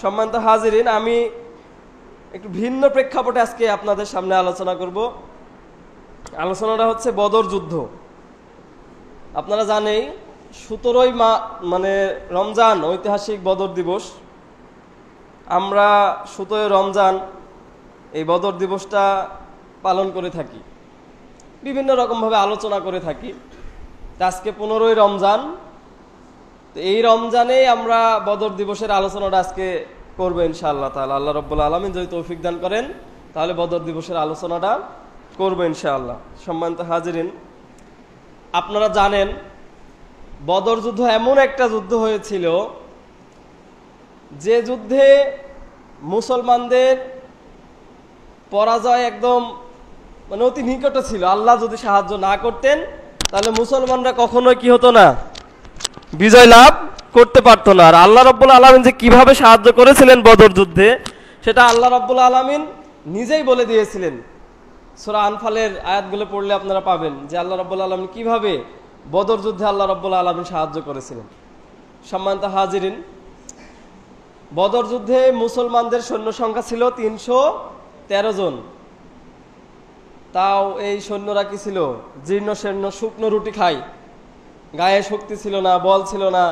সম্মানিত হাজিরিন, আমি একটু ভিন্ন প্রেক্ষাপটে আজকে আপনাদের সামনে আলোচনা করব। আলোচনাটা হচ্ছে বদর যুদ্ধ। আপনারা জানেন 17ই মানে রমজান ঐতিহাসিক বদর দিবস। আমরা 17 রমজান এই বদর দিবসটা পালন করে থাকি, বিভিন্ন রকমভাবে আলোচনা করে থাকি। আজকে 15ই রমজান, তো এই রমজানে আমরা বদর দিবসের আলোচনাটা আজকে করবো ইনশাআল্লাহ তাআলা। আল্লাহ রাব্বুল আলামিন যদি তৌফিক দান করেন তাহলে বদর দিবসের আলোচনাটা করবো ইনশাআল্লাহ। সম্মানিত হাজিরিন, আপনারা জানেন বদর যুদ্ধ এমন একটা যুদ্ধ হয়েছিল যে যুদ্ধে মুসলমানদের পরাজয় একদম মানে অতি নিকটে ছিল। আল্লাহ যদি সাহায্য না করতেন তাহলে মুসলমানরা কখনোই কি হতো না, বিজয় লাভ করতে পারতো না। আর আল্লাহ রাব্বুল আলামিন যে কিভাবে সাহায্য করেছিলেন বদর যুদ্ধে, সেটা আল্লাহ রাব্বুল আলামিন নিজেই বলে দিয়েছিলেন। সূরা আনফালের আয়াতগুলো পড়লে আপনারা পাবেন যে আল্লাহ রাব্বুল আলামিন কিভাবে বদর যুদ্ধে আল্লাহ রাব্বুল আলামিন সাহায্য করেছিলেন। সম্মানিত হাজিরিন, বদর যুদ্ধে মুসলমানদের সৈন্য সংখ্যা ছিল 313 জন। তাও এই সৈন্যরা কি ছিল, জীর্ণ শীর্ণ শুকনো রুটি খায়, গায়ে শক্তি ছিল না, বল ছিল না,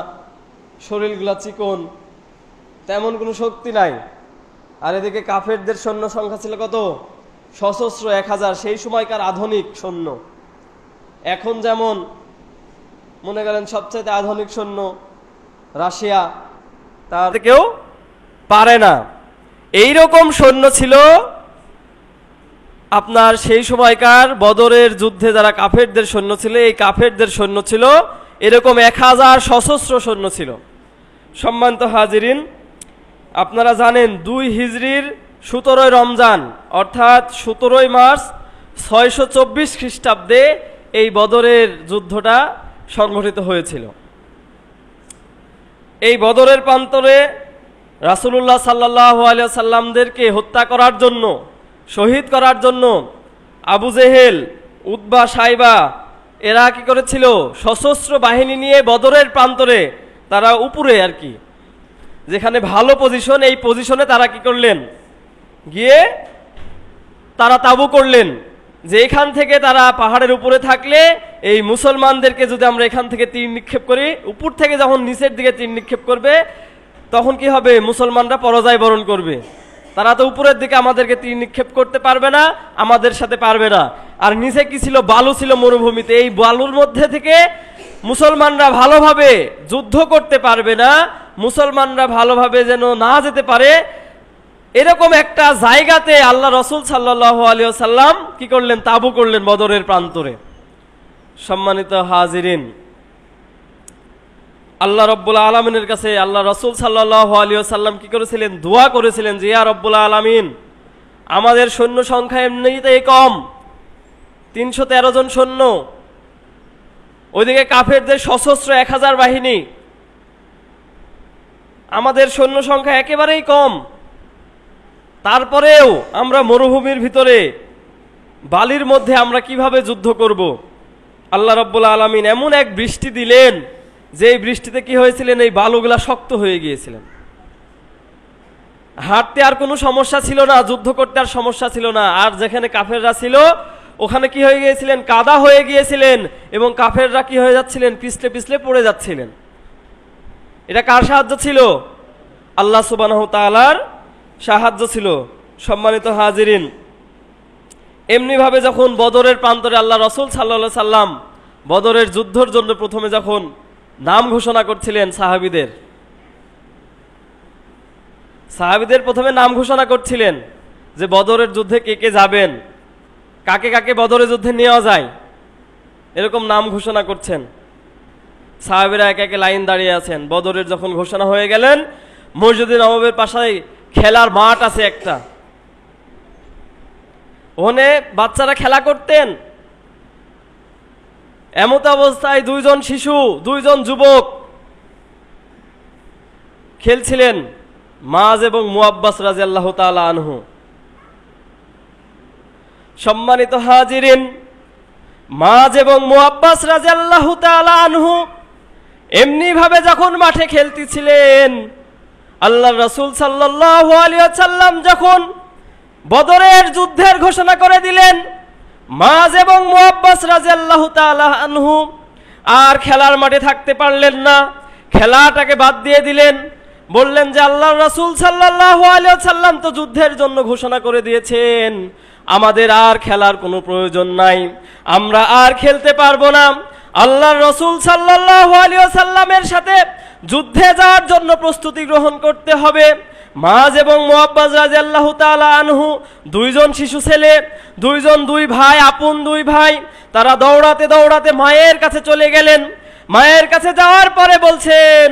শরীরগুলা চিকন, তেমন কোনো শক্তি নাই। আর এদিকে কাফেরদের সৈন্য সংখ্যা ছিল কত, সশস্ত্র 1000। সেই সময়কার আধুনিক সৈন্য। এখন যেমন মনে করেন সবচাইতে আধুনিক সৈন্য রাশিয়া, তার কেউ পারে না। এইরকম সৈন্য ছিল আপনার সেই সময়কার বদরের যুদ্ধে যারা কাফেরদের সৈন্য ছিল, এই কাফেরদের সৈন্য ছিল এরকম 1000 সশস্ত্র সৈন্য ছিল। সম্মানিত হাজিরিন, আপনারা জানেন 2 হিজরির 17ই রমজান অর্থাৎ 17ই মার্চ 624 খ্রিস্টাব্দে এই বদরের যুদ্ধটা সংঘটিত হয়েছিল। এই বদরের প্রান্তরে রাসূলুল্লাহ সাল্লাল্লাহু আলাইহি ওয়াসাল্লামদেরকে হত্যা করার জন্য, শহীদ করার জন্য আবু জেহেল, উতবা, সাইবা এরা কি করেছিল, সশস্ত্র বাহিনী নিয়ে বদরের প্রান্তরে তারা উপরে আর কি যেখানে ভালো পজিশন, এই পজিশনে তারা কি করলেন, গিয়ে তারা তাবু করলেন যে এখান থেকে তারা পাহাড়ের উপরে থাকলে এই মুসলমানদেরকে যদি আমরা এখান থেকে তীর নিক্ষেপ করি, উপর থেকে যখন নিচের দিকে তীর নিক্ষেপ করবে তখন কি হবে, মুসলমানরা পরাজয় বরণ করবে। তারা তো উপরের দিকে আমাদেরকে তীর নিক্ষেপ করতে পারবে না, আমাদের সাথে পারবে না। আর নিচে কি ছিল, বালু ছিল মরুভূমিতে। এই বালুর মধ্যে থেকে মুসলমানরা ভালোভাবে যুদ্ধ করতে পারবে না, মুসলমানরা ভালোভাবে যেন না যেতে পারে, এরকম একটা জায়গাতে আল্লাহ রাসূল সাল্লাল্লাহু আলাইহি ওয়াসাল্লাম কি করলেন, তাবু করলেন বদরের প্রান্তরে। সম্মানিত হাজিরিন, আল্লাহ রাব্বুল আলামিনের কাছে আল্লাহ রাসূল সাল্লাল্লাহু আলাইহি ওয়াসাল্লাম কি করেছিলেন, দোয়া করেছিলেন যে ইয়া রাব্বুল আলামিন, আমাদের সৈন্য সংখ্যা এমনিতেই কম, 313 জন সৈন্য, ওইদিকে কাফেরদের সশস্ত্র 1000 বাহিনী, আমাদের সৈন্য সংখ্যা একেবারেই কম। তারপরেও আমরা মরুভূমির ভিতরে বালির মধ্যে আমরা কিভাবে যুদ্ধ করব। আল্লাহ রাব্বুল আলামিন এমন এক বৃষ্টি দিলেন যে বৃষ্টিতে কি হয়েছিলেন, এই বালুগুলা শক্ত হয়ে গিয়েছিলেন। হাঁটতে আর কোনো সমস্যা ছিল না, যুদ্ধ করতে আর সমস্যা ছিল না। আর যেখানে কাফেররা ছিল ওখানে কি হয়ে গিয়েছিলেন, কাদা হয়ে গিয়েছিলেন, এবং কাফেররা কি হয়ে যাচ্ছিলেন, পিছলে পিছলে পড়ে যাচ্ছিলেন। এটা কার সাহায্য ছিল, আল্লাহ সুবহানাহু তাআলার সাহায্য ছিল। সম্মানিত হাজিরিন, এমনি ভাবে যখন বদরের প্রান্তরে আল্লাহ রাসূল সাল্লাল্লাহু আলাইহি সাল্লাম বদরের যুদ্ধের জন্য প্রথমে যখন নাম ঘোষণা করছিলেন, সাহাবীদের প্রথমে নাম ঘোষণা করছিলেন যে বদরের যুদ্ধে কে কে যাবেন, কাকে কাকে বদরের যুদ্ধে নেওয়া যায়, এরকম নাম ঘোষণা করছেন। সাহাবীরা একে একে লাইন দাঁড়িয়ে আছেন। বদরের যখন ঘোষণা হয়ে গেলেন, মসজিদে নববীর পাশে খেলার মাঠ আছে একটা, ওখানে বাচ্চারা খেলা করতেন। এমত অবস্থায় 2 জন শিশু, 2 জন যুবক খেলছিলেন, মাজ এবং মুআব্বাস রাদিয়াল্লাহু তাআলা আনহু। সম্মানিত হাজিরিন, মাজ এবং মুআব্বাস রাদিয়াল্লাহু তাআলা আনহু এমনি ভাবে যখন মাঠে খেলতেছিলেন, আল্লাহর রাসূল সাল্লাল্লাহু আলাইহি ওয়াসাল্লাম যখন বদরের যুদ্ধের ঘোষণা করে দিলেন, মাজ এবং মুআব্বাস রাদিয়াল্লাহু তাআলা আনহু আর খেলার মাঠে থাকতে পারলেন না, খেলাটাকে বাদ দিয়ে দিলেন। বললেন যে আল্লাহর রাসূল সাল্লাল্লাহু আলাইহি ওয়াসাল্লাম তো যুদ্ধের জন্য ঘোষণা করে দিয়েছেন, আমাদের আর খেলার কোনো প্রয়োজন নাই, আমরা আর খেলতে পারবো না। আল্লাহর রাসূল সাল্লাল্লাহু আলাইহি ওয়াসাল্লামের সাথে যুদ্ধে যাওয়ার জন্য প্রস্তুতি গ্রহণ করতে হবে। মাজ এবং মুআব্বাস রাদিয়াল্লাহু তাআলা আনহু দুইজন শিশু ছেলে, দুই ভাই, আপন দুই ভাই, তারা দৌড়াতে দৌড়াতে মায়ের কাছে চলে গেলেন। মায়ের কাছে যাওয়ার পরে বলছেন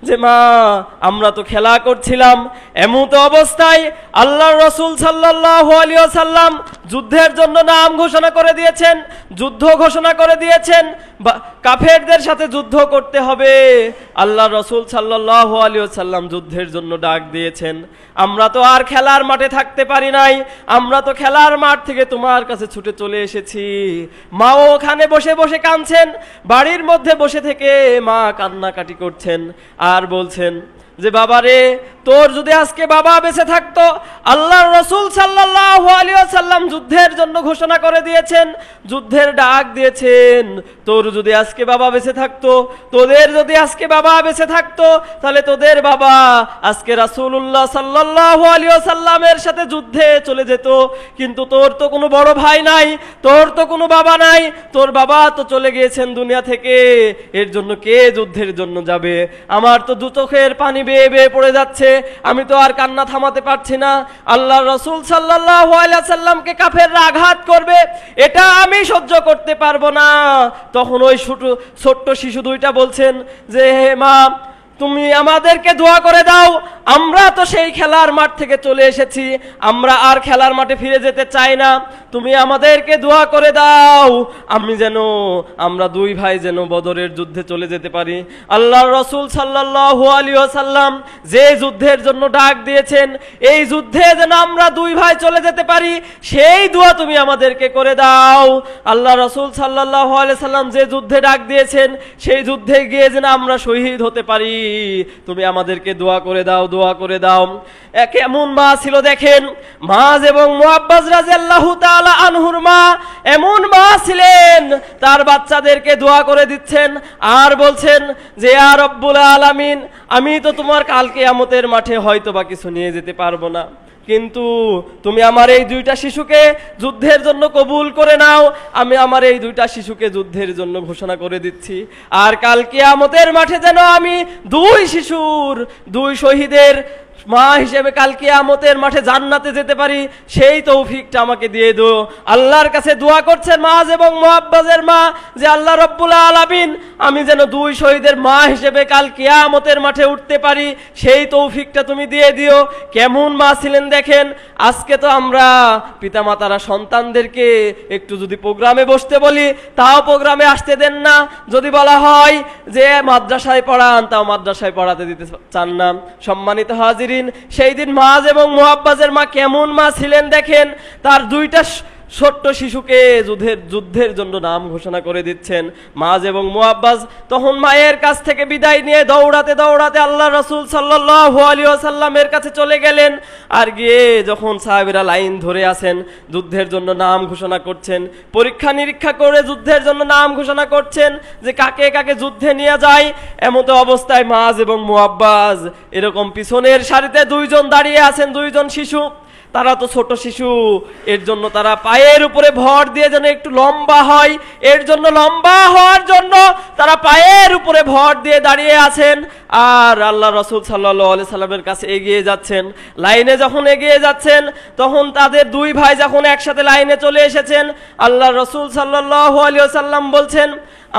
যে মা, আমরা তো খেলা করছিলাম, এমত অবস্থায় আল্লাহর রাসূল সাল্লাল্লাহু আলাইহি ওয়াসাল্লাম যুদ্ধের জন্য নাম ঘোষণা করে দিয়েছেন, যুদ্ধ ঘোষণা করে দিয়েছেন, কাফেরদের সাথে যুদ্ধ করতে হবে। আল্লাহর রাসূল সাল্লাল্লাহু আলাইহি ওয়াসাল্লাম যুদ্ধের জন্য ডাক দিয়েছেন, আমরা তো আর খেলার মাঠে থাকতে পারি নাই, আমরা তো খেলার মাঠ থেকে তোমার কাছে ছুটে চলে এসেছি। মাও ওখানে বসে বসে কাঁদছেন, বাড়ির মধ্যে বসে থেকে মা কান্নাকাটি করছেন আর বলছেন যে বাবা রে, তোর যদি আজকে বাবা বেঁচে থাকতো, আল্লাহর রাসূল সাল্লাল্লাহু আলাইহি ওয়াসাল্লাম যুদ্ধের জন্য ঘোষণা করে দিয়েছেন, যুদ্ধের ডাক দিয়েছেন, তোর যদি আজকে বাবা বেঁচে থাকতো, তোদের যদি আজকে বাবা বেঁচে থাকতো, তাহলে তোদের বাবা আজকে রাসূলুল্লাহ সাল্লাল্লাহু আলাইহি ওয়াসাল্লামের সাথে যুদ্ধে চলে যেত। কিন্তু তোর তো কোনো বড় ভাই নাই, তোর তো কোনো বাবা নাই, তোর বাবা তো চলে গিয়েছেন দুনিয়া থেকে, এর জন্য কে যুদ্ধের জন্য যাবে? আমার তো দু চোখের পানি বেয়ে বেয়ে পড়ে যাচ্ছে, আমি তো আর কান্না থামাতে পারছি না। আল্লাহর রাসূল সাল্লাল্লাহু আলাইহি ওয়াসাল্লামকে কাফেররা আঘাত করবে, এটা আমি সহ্য করতে পারবো না। তখন ওই ছোট্ট শিশু দুইটা বলছেন যে হে মা, তুমি আমাদেরকে দোয়া করে দাও, আমরা তো সেই খেলার মাঠ থেকে চলে এসেছি, আমরা আর খেলার মাঠে ফিরে যেতে চাই না, তুমি আমাদেরকে দোয়া করে দাও, আমরা দুই ভাই যেন বদরের যুদ্ধে চলে যেতে পারি। আল্লাহর রাসূল সাল্লাল্লাহু আলাইহি ওয়াসাল্লাম যে যুদ্ধের জন্য ডাক দিয়েছেন, এই যুদ্ধে যেন আমরা দুই ভাই চলে যেতে পারি, সেই দোয়া তুমি আমাদেরকে করে দাও। আল্লাহর রাসূল সাল্লাল্লাহু আলাইহি ওয়াসাল্লাম যে যুদ্ধে ডাক দিয়েছেন, সেই যুদ্ধে গিয়ে যেন আমরা শহীদ হতে পারি, তুমি আমাদেরকে দোয়া করে দাও, দোয়া করে দাও। কেমন মা ছিল দেখেন, মাজ এবং মুআব্বাস রাদিয়াল্লাহু তাআলা আনহুর মা এমন মা ছিলেন, তার বাচ্চাদেরকে দোয়া করে দিচ্ছেন আর বলছেন যে ইয়া রব্বুল আলামিন, আমি তো তোমার কাল কিয়ামতের মাঠে হয়তো বা কিছু নিয়ে যেতে পারবো না, কিন্তু তুমি আমার এই দুইটা শিশুকে যুদ্ধের জন্য কবুল করে নাও, আমি আমার এই দুইটা শিশুকে যুদ্ধের জন্য ঘোষণা করে দিচ্ছি, আর কাল কিয়ামতের মাঠে যেন আমি দুই শহীদের মা হিসেবে কাল কিয়ামতের মাঠে জান্নাতে যেতে পারি, সেই তৌফিকটা আমাকে দিয়ে দাও। আল্লাহর কাছে দোয়া করছেন মাজ এবং মুআব্বাসের মা যে আল্লাহ রাব্বুল আলামিন, আমি যেন দুই শহীদের মা হিসেবে কাল কিয়ামতের মাঠে উঠতে পারি, সেই তৌফিকটা তুমি দিয়ে দিও। কেমন মা ছিলেন দেখেন। আজকে তো আমরা পিতামাতারা সন্তানদেরকে একটু যদি প্রোগ্রামে বসতে বলি, তাও প্রোগ্রামে আসতে দেন না, যদি বলা হয় যে মাদ্রাসায় পড়ান, তাও মাদ্রাসায় পড়াতে দিতে চান না। সম্মানিত হাজিরিন, সেই দিন মাজ এবং মুআব্বাসের মা কেমন মা ছিলেন দেখেন, তার দুইটা ছোট্ট শিশুকে যুদ্ধের জন্য নাম ঘোষণা করে দিচ্ছেন। মাজ এবং মুআব্বাস তখন মায়ের কাছ থেকে বিদায় নিয়ে দৌড়াতে দৌড়াতে আল্লাহ রাসূল সাল্লাল্লাহু আলাইহি ওয়াসাল্লামের কাছে চলে গেলেন। আর গিয়ে যখন সাহাবীরা লাইন ধরে আছেন, যুদ্ধের জন্য নাম ঘোষণা করছেন, পরীক্ষা নিরীক্ষা করে যুদ্ধের জন্য নাম ঘোষণা করছেন যে কাকে কাকে যুদ্ধে নিয়ে যায়, এমতো অবস্থায় মাজ এবং মুআব্বাস এরকম পিছনের সারিতে দুইজন দাঁড়িয়ে আছেন, দুইজন শিশু। তারা তো ছোট শিশু, এর জন্য তারা পায়ের উপরে ভর দিয়ে যেন একটু লম্বা হয়, এর জন্য লম্বা হওয়ার জন্য তারা পায়ের উপরে ভর দিয়ে দাঁড়িয়ে আছেন। আর আল্লাহ রাসূল সাল্লাল্লাহু আলাইহি সাল্লামের কাছে এগিয়ে যাচ্ছেন। লাইনে যখন এগিয়ে যাচ্ছেন, তখন তাদের দুই ভাই যখন একসাথে লাইনে চলে এসেছেন, আল্লাহ রাসূল সাল্লাল্লাহু আলাইহি সাল্লাম বলছেন,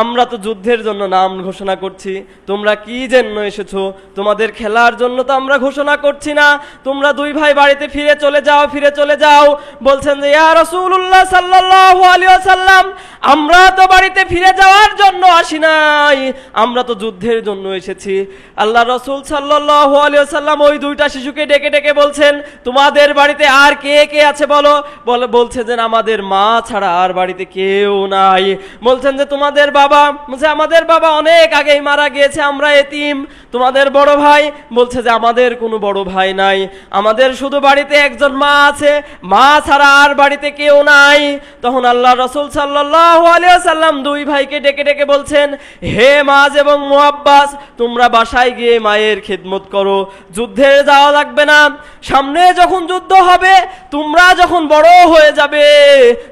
আমরা তো যুদ্ধের জন্য নাম ঘোষণা করছি, তোমরা কি জন্য এসেছো? তোমাদের খেলার জন্য তো আমরা ঘোষণা করছি না, তোমরা দুই ভাই বাড়িতে ফিরে চলে যাও, ফিরে চলে যাও। বলছেন যে ইয়া রাসূলুল্লাহ সাল্লাল্লাহু আলাইহি ওয়াসাল্লাম, আমরা তো বাড়িতে ফিরে যাওয়ার জন্য আসি নাই, আমরা তো যুদ্ধের জন্য এসেছি। আল্লাহ রাসূল সাল্লাল্লাহু আলাইহি ওয়াসাল্লাম ওই দুইটা শিশুকে ডেকে ডেকে বলছেন, তোমাদের বাড়িতে আর কে কে আছে বলো? বলছে যে আমাদের মা ছাড়া আর বাড়িতে কেউ নাই। বলছেন যে তোমাদের বাবা? বলছে আমাদের বাবা অনেক আগেই মারা গিয়েছে, আমরা এতিম। তোমাদের বড় ভাই? বলছে যে আমাদের কোনো বড় ভাই নাই, আমাদের শুধু বাড়িতে একজন মা আছে, মা ছাড়া আর বাড়িতে কেউ নাই। তখন আল্লাহ রাসূল সাল্লাল্লাহু আলাইহি ওয়াসাল্লাম দুই ভাইকে ডেকে ডেকে বলছেন, হে মাজ এবং মুআব্বাস, তোমরা বাসায় গিয়ে মায়ের খেদমত করো, যুদ্ধে যাওয়া লাগবে না। সামনে যখন যুদ্ধ হবে, তোমরা যখন বড় হয়ে যাবে,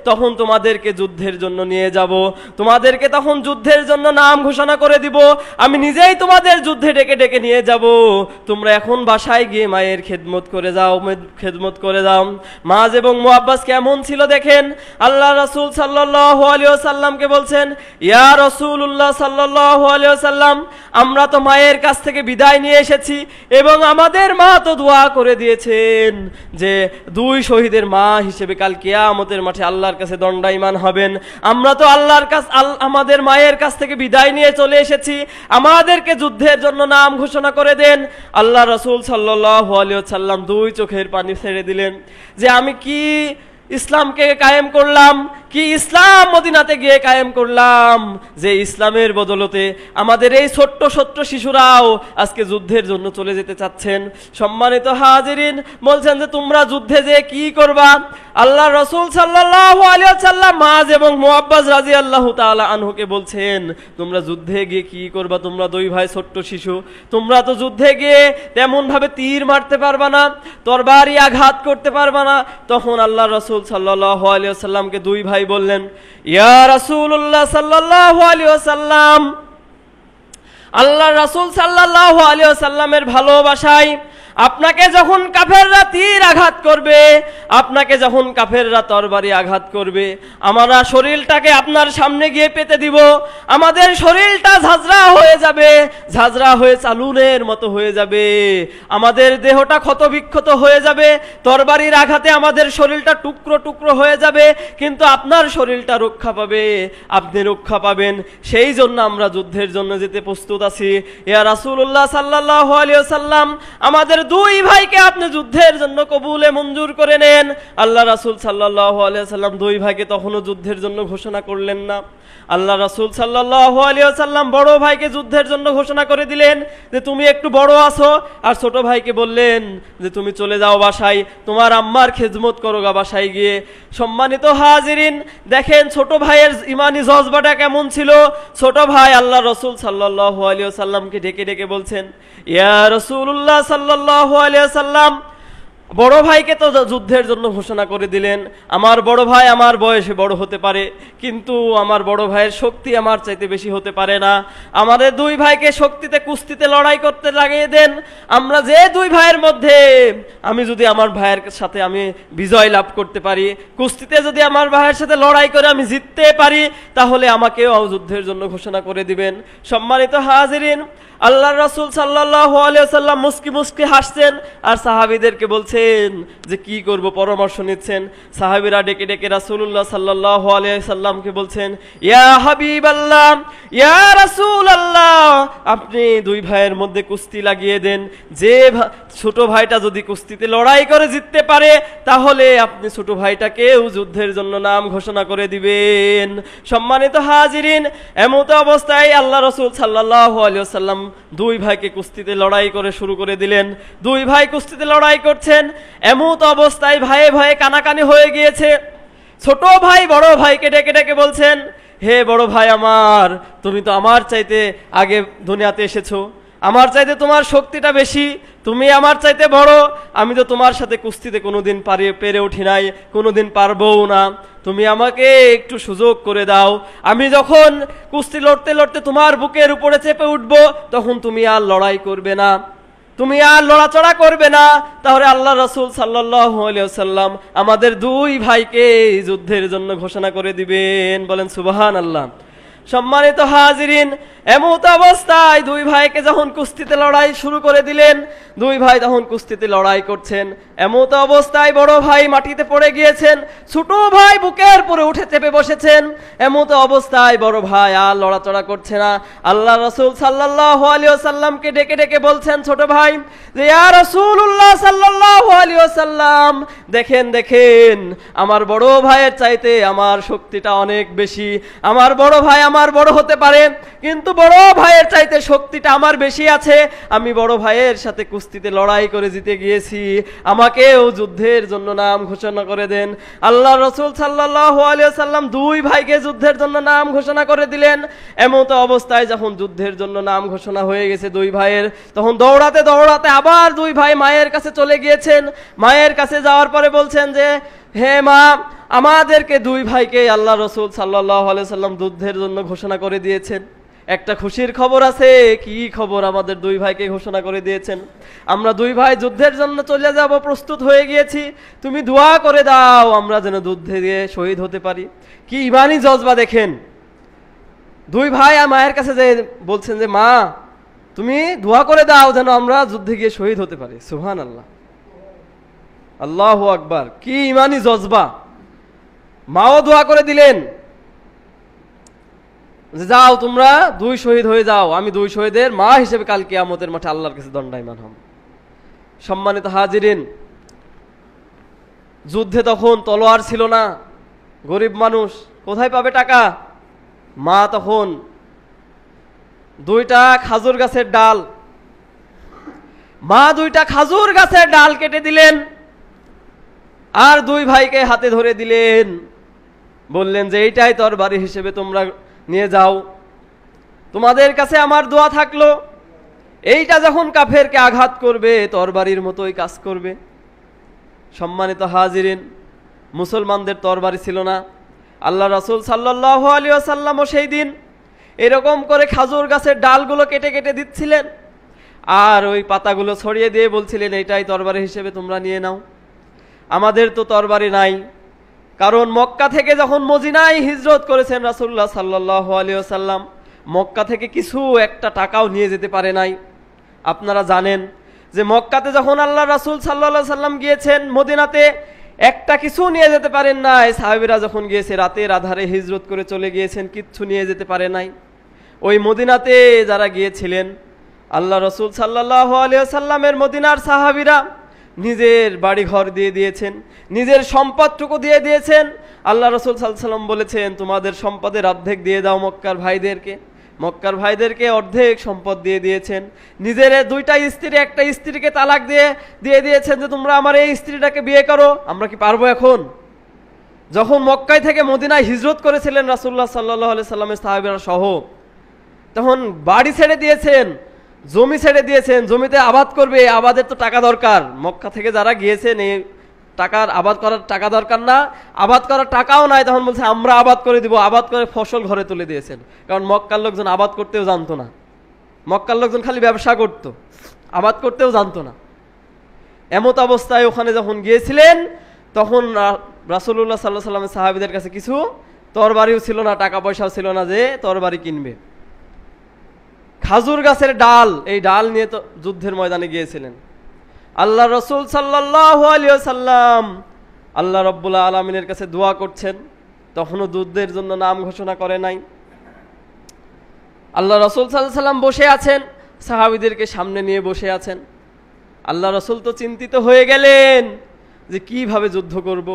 তখন তোমাদেরকে যুদ্ধের জন্য নিয়ে যাব, তোমাদেরকে তখন যুদ্ধের জন্য নাম ঘোষণা করে দিব, আমি নিজেই তোমাদের যুদ্ধে ডেকে ডেকে নিয়ে যাব। তোমরা এখন বাসায় গিয়ে মায়ের খেদমত করে যাও, খেদমত করে যাও। মাজ এবং মুআব্বাস কেমন ছিল দেখেন। আল্লাহ রাসূল সাল্লাল্লাহু আলাইহি ওয়াসাল্লামকে বলছেন, ইয়া রাসূলুল্লাহ সাল্লাল্লাহু আলাইহি ওয়াসাল্লাম, আমরা তো মায়ের কাছ থেকে বিদায় নিয়ে এসেছি এবং আমাদের মা তো দোয়া করে দিয়েছেন যে দুই শহীদের মা হিসেবে কাল কিয়ামতের মাঠে আল্লাহর কাছে দণ্ডায়মান হবেন। আমরা তো আল্লাহর কাছে আমাদের মায়ের কাছ থেকে বিদায় নিয়ে চলে এসেছি, আমাদেরকে যুদ্ধের জন্য নাম ঘোষণা করে দেন। আল্লাহ রাসূল সাল্লাল্লাহু আলাইহি ওয়াসাল্লাম দুই চোখের পানি ছেড়ে দিলেন যে আমি কি ইসলামকে কায়েম করলাম, কি ইসলাম মদিনাতে গিয়ে কায়েম করলাম, যে ইসলামের বদলতে আমাদের এই ছোট্ট ছোট্ট শিশুরাও আজকে যুদ্ধের জন্য চলে যেতে চাচ্ছেন। সম্মানিত হাজিরিন, বলছেন যে তোমরা যুদ্ধে যে কি করবা? আল্লাহ রাসূল সাল্লাল্লাহু আলাইহি ওয়াসাল্লাম মাজ এবং মুআব্বাস রাদিয়াল্লাহু তাআলা আনহুকে বলছেন, তোমরা যুদ্ধে গিয়ে কি করবা? তোমরা দুই ভাই ছোট্ট শিশু, তোমরা তো যুদ্ধে গিয়ে তেমন ভাবে তীর মারতে পারবা না, তরবারি আঘাত করতে পারবা না। তখন আল্লাহ রাসূল সাল্লাল্লাহু আলাইহি ওয়াসাল্লামকে দুই ভাই বললেন, ইয়া রাসূলুল্লাহ সাল্লাল্লাহু আলাইহি ওয়াসাল্লাম, আল্লাহ রাসূল সাল্লাল্লাহু আলাইহি ওয়াসাল্লামের ভালোবাসায় আপনাকে যখন কাফেররা তীর আঘাত করবে, আপনাকে যখন কাফেররা তরবারি আঘাত করবে, আমরা শরীরটাকে আপনার সামনে গিয়ে পেতে দিব, আমাদের শরীরটা ঝাঁঝরা হয়ে যাবে, ঝাঁঝরা হয়ে চালুনের মতো হয়ে যাবে, আমাদের দেহটা ক্ষতবিক্ষত হয়ে যাবে, তরবারির আঘাতে আমাদের শরীরটা টুকরো টুকরো হয়ে যাবে, কিন্তু আপনার শরীরটা রক্ষা পাবে, আপনি রক্ষা পাবেন। সেই জন্য আমরা যুদ্ধের জন্য যেতে প্রস্তুত আছি। ইয়া রাসূলুল্লাহ সাল্লাল্লাহু আলাইহি ওয়াসাল্লাম, আমাদের দুই ভাইকে আপনি যুদ্ধের জন্য কবুলে মঞ্জুর করে নেন। আল্লাহ রাসূল সাল্লাল্লাহু আলাইহি ওয়াসাল্লাম দুই ভাইকে তখনও যুদ্ধের জন্য ঘোষণা করলেন না। আল্লাহ রাসূল সাল্লাল্লাহু আলাইহি ওয়াসাল্লাম বড় ভাইকে যুদ্ধের জন্য ঘোষণা করে দিলেন যে তুমি একটু বড় আছো, আর ছোট ভাইকে বললেন যে তুমি চলে যাও বাসায়, তোমার আম্মার খেদমত করো গা বাসায় গিয়ে। সম্মানিত হাজিরিন, দেখেন ছোট ভাইয়ের ইমানি জজবাটা কেমন ছিল। ছোট ভাই আল্লাহ রাসূল সাল্লাল্লাহু আলাইহি ওয়াসাল্লামকে ডেকে ডেকে বলছেন, ইয়া রাসূলুল্লাহ সাল্লাল্লাহু আলাইহি ওয়াসাল্লাম, বড় ভাইকে তো যুদ্ধের জন্য ঘোষণা করে দিলেন, আমার বড় ভাই আমার বয়সে বড় হতে পারে, কিন্তু আমার বড় ভাইয়ের শক্তি আমার চাইতে বেশি হতে পারে না, আমাদের দুই ভাইকে শক্তিতে কুস্তিতে লড়াই করতে লাগিয়ে দেন। আমরা যে দুই ভাইয়ের মধ্যে আমি যদি আমার ভাইয়ের সাথে আমি বিজয় লাভ করতে পারি, কুস্তিতে যদি আমার ভাইয়ের সাথে লড়াই করে আমি জিততে পারি, তাহলে আমাকেও যুদ্ধের জন্য ঘোষণা করে দিবেন। সম্মানিত হাজিরিন, আল্লাহর রাসূল সাল্লাল্লাহু আলাইহি ওয়াসাল্লাম মুস্কি মুস্কি হাসছেন আর সাহাবীদেরকে বলছেন যে কি করব, পরামর্শ নিচ্ছেন। সাহাবীরা ডেকে ডেকে রাসূলুল্লাহ সাল্লাল্লাহু আলাইহি ওয়াসাল্লামকে বলছেন, ইয়া হাবিবাল্লাহ, ইয়া রাসূলুল্লাহ, আপনি দুই ভাইয়ের মধ্যে কুস্তি লাগিয়ে দেন, যে ছোট ভাইটা যদি কুস্তিতে লড়াই করে জিততে পারে, তাহলে আপনি ছোট ভাইটাকেও যুদ্ধের জন্য নাম ঘোষণা করে দিবেন। সম্মানিত হাজিরিন, এমত অবস্থায় আল্লাহ রাসূল সাল্লাল্লাহু আলাইহি ওয়াসাল্লাম দুই ভাইকে কুস্তিতে লড়াই করে শুরু করে দিলেন। দুই ভাই কুস্তিতে লড়াই করছেন, এমত অবস্থায় ভাইয়ে ভাইয়ে কানাকানি হয়ে গিয়েছে। ছোট ভাই বড় ভাইকে ডেকে ডেকে বলছেন, হে বড় ভাই আমার, তুমি তো আমার চাইতে আগে দুনিয়াতে এসেছো, আমার চাইতে তোমার শক্তিটা বেশি, তুমি আমার চাইতে বড়, আমি তো তোমার সাথে কুস্তিতে কোনোদিন পেরে উঠি নাই, কোনোদিন পারবও না, তুমি আমাকে একটু সুযোগ করে দাও, আমি যখন কুস্তি লড়তে লড়তে তোমার বুকের উপরে চেপে উঠবো, তখন তুমি আর লড়াই করবে না, তুমি আর লড়াচড়া করবে না। তাহলে আল্লাহ রাসূল সাল্লাল্লাহু আলাইহি ওয়াসাল্লাম আমাদের দুই ভাইকে যুদ্ধের জন্য ঘোষণা করে দিবেন। বলেন সুবহানাল্লাহ। সম্মানিত হাজিরিন, এমত অবস্থায় দুই ভাইকে যখন কুস্তিতে লড়াই শুরু করে দিলেন, দুই ভাই তখন কুস্তিতে লড়াই করছেন। এমত অবস্থায় বড় ভাই মাটিতে পড়ে গিয়েছেন, ছোট ভাই বুকের উপরে উঠে চেপে বসেছেন। এমত অবস্থায় বড় ভাই আর লড়াচড়া করছে না। আল্লাহ রাসূল সাল্লাল্লাহু আলাইহি ওয়াসাল্লামকে ডেকে ডেকে বলছেন ছোট ভাই যে, ইয়া রাসূলুল্লাহ সাল্লাল্লাহু আলাইহি ওয়াসাল্লাম, দেখেন দেখেন, আমার বড় ভাইয়ের চাইতে আমার শক্তিটা অনেক বেশি। আমার বড় ভাই আমার বড় হতে পারে, কিন্তু বড় ভাইয়ের চাইতে শক্তিটা আমার বেশি আছে। আমি বড় ভাইয়ের সাথে কুস্তিতে লড়াই করে জিতে গিয়েছি, আমাকেও যুদ্ধের জন্য নাম ঘোষণা করে দেন। আল্লাহ রাসূল সাল্লাল্লাহু আলাইহি ওয়াসাল্লাম দুই ভাইকে যুদ্ধের জন্য নাম ঘোষণা করে দিলেন। এমত অবস্থায় যখন যুদ্ধের জন্য নাম ঘোষণা হয়ে গেছে দুই ভাইয়ের, তখন দৌড়াতে দৌড়াতে আবার দুই ভাই মায়ের কাছে চলে গিয়েছেন। মায়ের কাছে যাওয়ার পরে বলছেন যে, হে মা, আমাদেরকে দুই ভাইকে আল্লাহ রাসূল সাল্লাল্লাহু আলাইহি ওয়াসাল্লাম যুদ্ধের জন্য ঘোষণা করে দিয়েছেন। একটা খুশির খবর আছে। কি খবর? আমাদের দুই ভাইকে ঘোষণা করে দিয়েছেন, আমরা দুই ভাই যুদ্ধের জন্য চলে যাব, প্রস্তুত হয়ে গিয়েছি। তুমি দোয়া করে দাও আমরা যেন যুদ্ধে গিয়ে শহীদ হতে পারি। কি ইমানি জজবা দেখেন! দুই ভাই আর মায়ের কাছে যে বলছেন যে, মা, তুমি দোয়া করে দাও যেন আমরা যুদ্ধে গিয়ে শহীদ হতে পারি। সুবহানাল্লাহ, আল্লাহু আকবার! কি ইমানি জজবা! মাও দোয়া করে দিলেন যে, যাও তোমরা দুই শহীদ হয়ে যাও, আমি দুই শহীদের মা হিসেবে কাল কিয়ামতের মাঠে আল্লাহর কাছে দণ্ডায়মান হব। সম্মানিত হাজিরিন, যুদ্ধে তখন তলোয়ার ছিল না, গরিব মানুষ কোথায় পাবে টাকা? মা তখন দুইটা খাজুর গাছের ডাল কেটে দিলেন, আর দুই ভাইকে হাতে ধরে দিলেন, বললেন যে, এইটাই তরবারি হিসেবে তোমরা নিয়ে যাও, তোমাদের কাছে আমার দোয়া থাকলো, এইটা যখন কাফেরকে আঘাত করবে তরবারির মতোই কাজ করবে। সম্মানিত হাজিরিন, মুসলমানদের তরবারি ছিল না। আল্লাহ রাসূল সাল্লাল্লাহু আলাইহি ওয়াসাল্লামও সেই দিন এরকম করে খাজুর গাছের ডালগুলো কেটে কেটে দিচ্ছিলেন, আর ওই পাতাগুলো ছড়িয়ে দিয়ে বলছিলেন, এইটাই তরবারি হিসেবে তোমরা নিয়ে নাও। আমাদের তো তরবারি নাই, কারণ মক্কা থেকে যখন মদিনায় হিজরত করেছেন রাসূলুল্লাহ সাল্লাল্লাহু আলাইহি ওয়াসাল্লাম, মক্কা থেকে কিছু একটা টাকাও নিয়ে যেতে পারে নাই। আপনারা জানেন যে মক্কাতে যখন আল্লাহ রাসূল সাল্লাল্লাহু আলাইহি ওয়াসাল্লাম গিয়েছেন, মদিনাতে একটা কিছু নিয়ে যেতে পারেন নাই। সাহাবীরা যখন গিয়েছে রাতের আধারে হিজরত করে চলে গিয়েছেন, কিচ্ছু নিয়ে যেতে পারে নাই। ওই মদিনাতে যারা গিয়েছিলেন, আল্লাহ রাসূল সাল্লাল্লাহু আলাইহি ওয়াসাল্লামের মদিনার সাহাবীরা নিজের বাড়ি ঘর দিয়ে দিয়েছেন, নিজের সম্পদটুকু দিয়ে দিয়েছেন। আল্লাহ রাসূল সাল্লাল্লাহু আলাইহি ওয়াসাল্লাম বলেছেন, তোমাদের সম্পদের অর্ধেক দিয়ে দাও মক্কার ভাইদেরকে। মক্কার ভাইদেরকে অর্ধেক সম্পদ দিয়ে দিয়েছেন। নিজের দুইটা স্ত্রী, একটা স্ত্রীকে তালাক দিয়ে দিয়েছেন যে, তোমরা আমার এই স্ত্রীটাকে বিয়ে করো। আমরা কি পারবো এখন? যখন মক্কায় থেকে মদিনায় হিজরত করেছিলেন রাসূলুল্লাহ সাল্লাল্লাহু আলাইহি সাল্লামের সাহাবীরা সহ, তখন বাড়ি ছেড়ে দিয়েছেন, জমি ছেড়ে দিয়েছেন, জমিতে আবাদ করবে, আবাদের তো টাকা দরকার। মক্কা থেকে যারা গিয়েছেন, এই আবাদ করার টাকা দরকার না, আবাদ করার টাকাও নাই, তখন বলছে আমরা আবাদ করে দিব। আবাদ করে ফসল ঘরে তুলে দিয়েছেন, কারণ মক্কার লোকজন আবাদ করতেও জানতো না। মক্কার লোকজন খালি ব্যবসা করত, আবাদ করতেও জানতো না। এমত অবস্থায় ওখানে যখন গিয়েছিলেন, তখন রাসূলুল্লাহ সাল্লাল্লাহু আলাইহি ওয়াসাল্লামের সাহাবীদের কাছে কিছু তরবারিও ছিল না, টাকা পয়সাও ছিল না যে তরবারি কিনবে। খাজুর গাছের ডাল, এই ডাল নিয়ে তো যুদ্ধের ময়দানে গিয়েছিলেন। আল্লাহ রাসূল সাল্লাল্লাহু আলাইহি ওয়াসাল্লাম আল্লাহ রাব্বুল আলামিনের কাছে দোয়া করছেন, তখনও যুদ্ধের জন্য নাম ঘোষণা করে নাই। আল্লাহ রাসূল সাল্লাল্লাহু আলাইহি ওয়াসাল্লাম বসে আছেন, সাহাবীদেরকে সামনে নিয়ে বসে আছেন। আল্লাহ রাসূল তো চিন্তিত হয়ে গেলেন যে কিভাবে যুদ্ধ করব।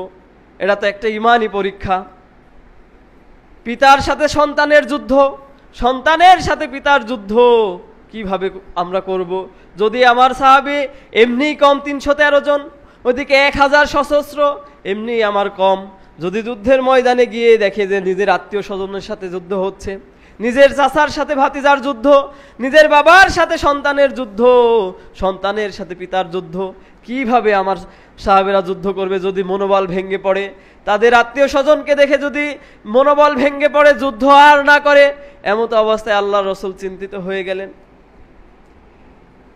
এটা তো একটা ঈমানি পরীক্ষা। পিতার সাথে সন্তানের যুদ্ধ, সন্তানের সাথে পিতার যুদ্ধ কিভাবে আমরা করব? যদি আমার সাহাবী এমনি কম ৩১৩ জন, ওদিকে ১০০০ সশস্ত্র, এমনি আমার কম। যদি যুদ্ধের ময়দানে গিয়ে দেখে যে নিজের আত্মীয় স্বজনের সাথে যুদ্ধ হচ্ছে, নিজের চাচার সাথে ভাতিজার যুদ্ধ, নিজের বাবার সাথে সন্তানের যুদ্ধ, সন্তানের সাথে পিতার যুদ্ধ, কিভাবে আমার সাহাবেরা যুদ্ধ করবে? যদি মনোবল ভেঙে পড়ে, তাদের আত্মীয় স্বজনকে দেখে যদি মনোবল ভেঙে পড়ে, যুদ্ধ আর না করে, এমত অবস্থায় আল্লাহ রাসূল চিন্তিত হয়ে গেলেন।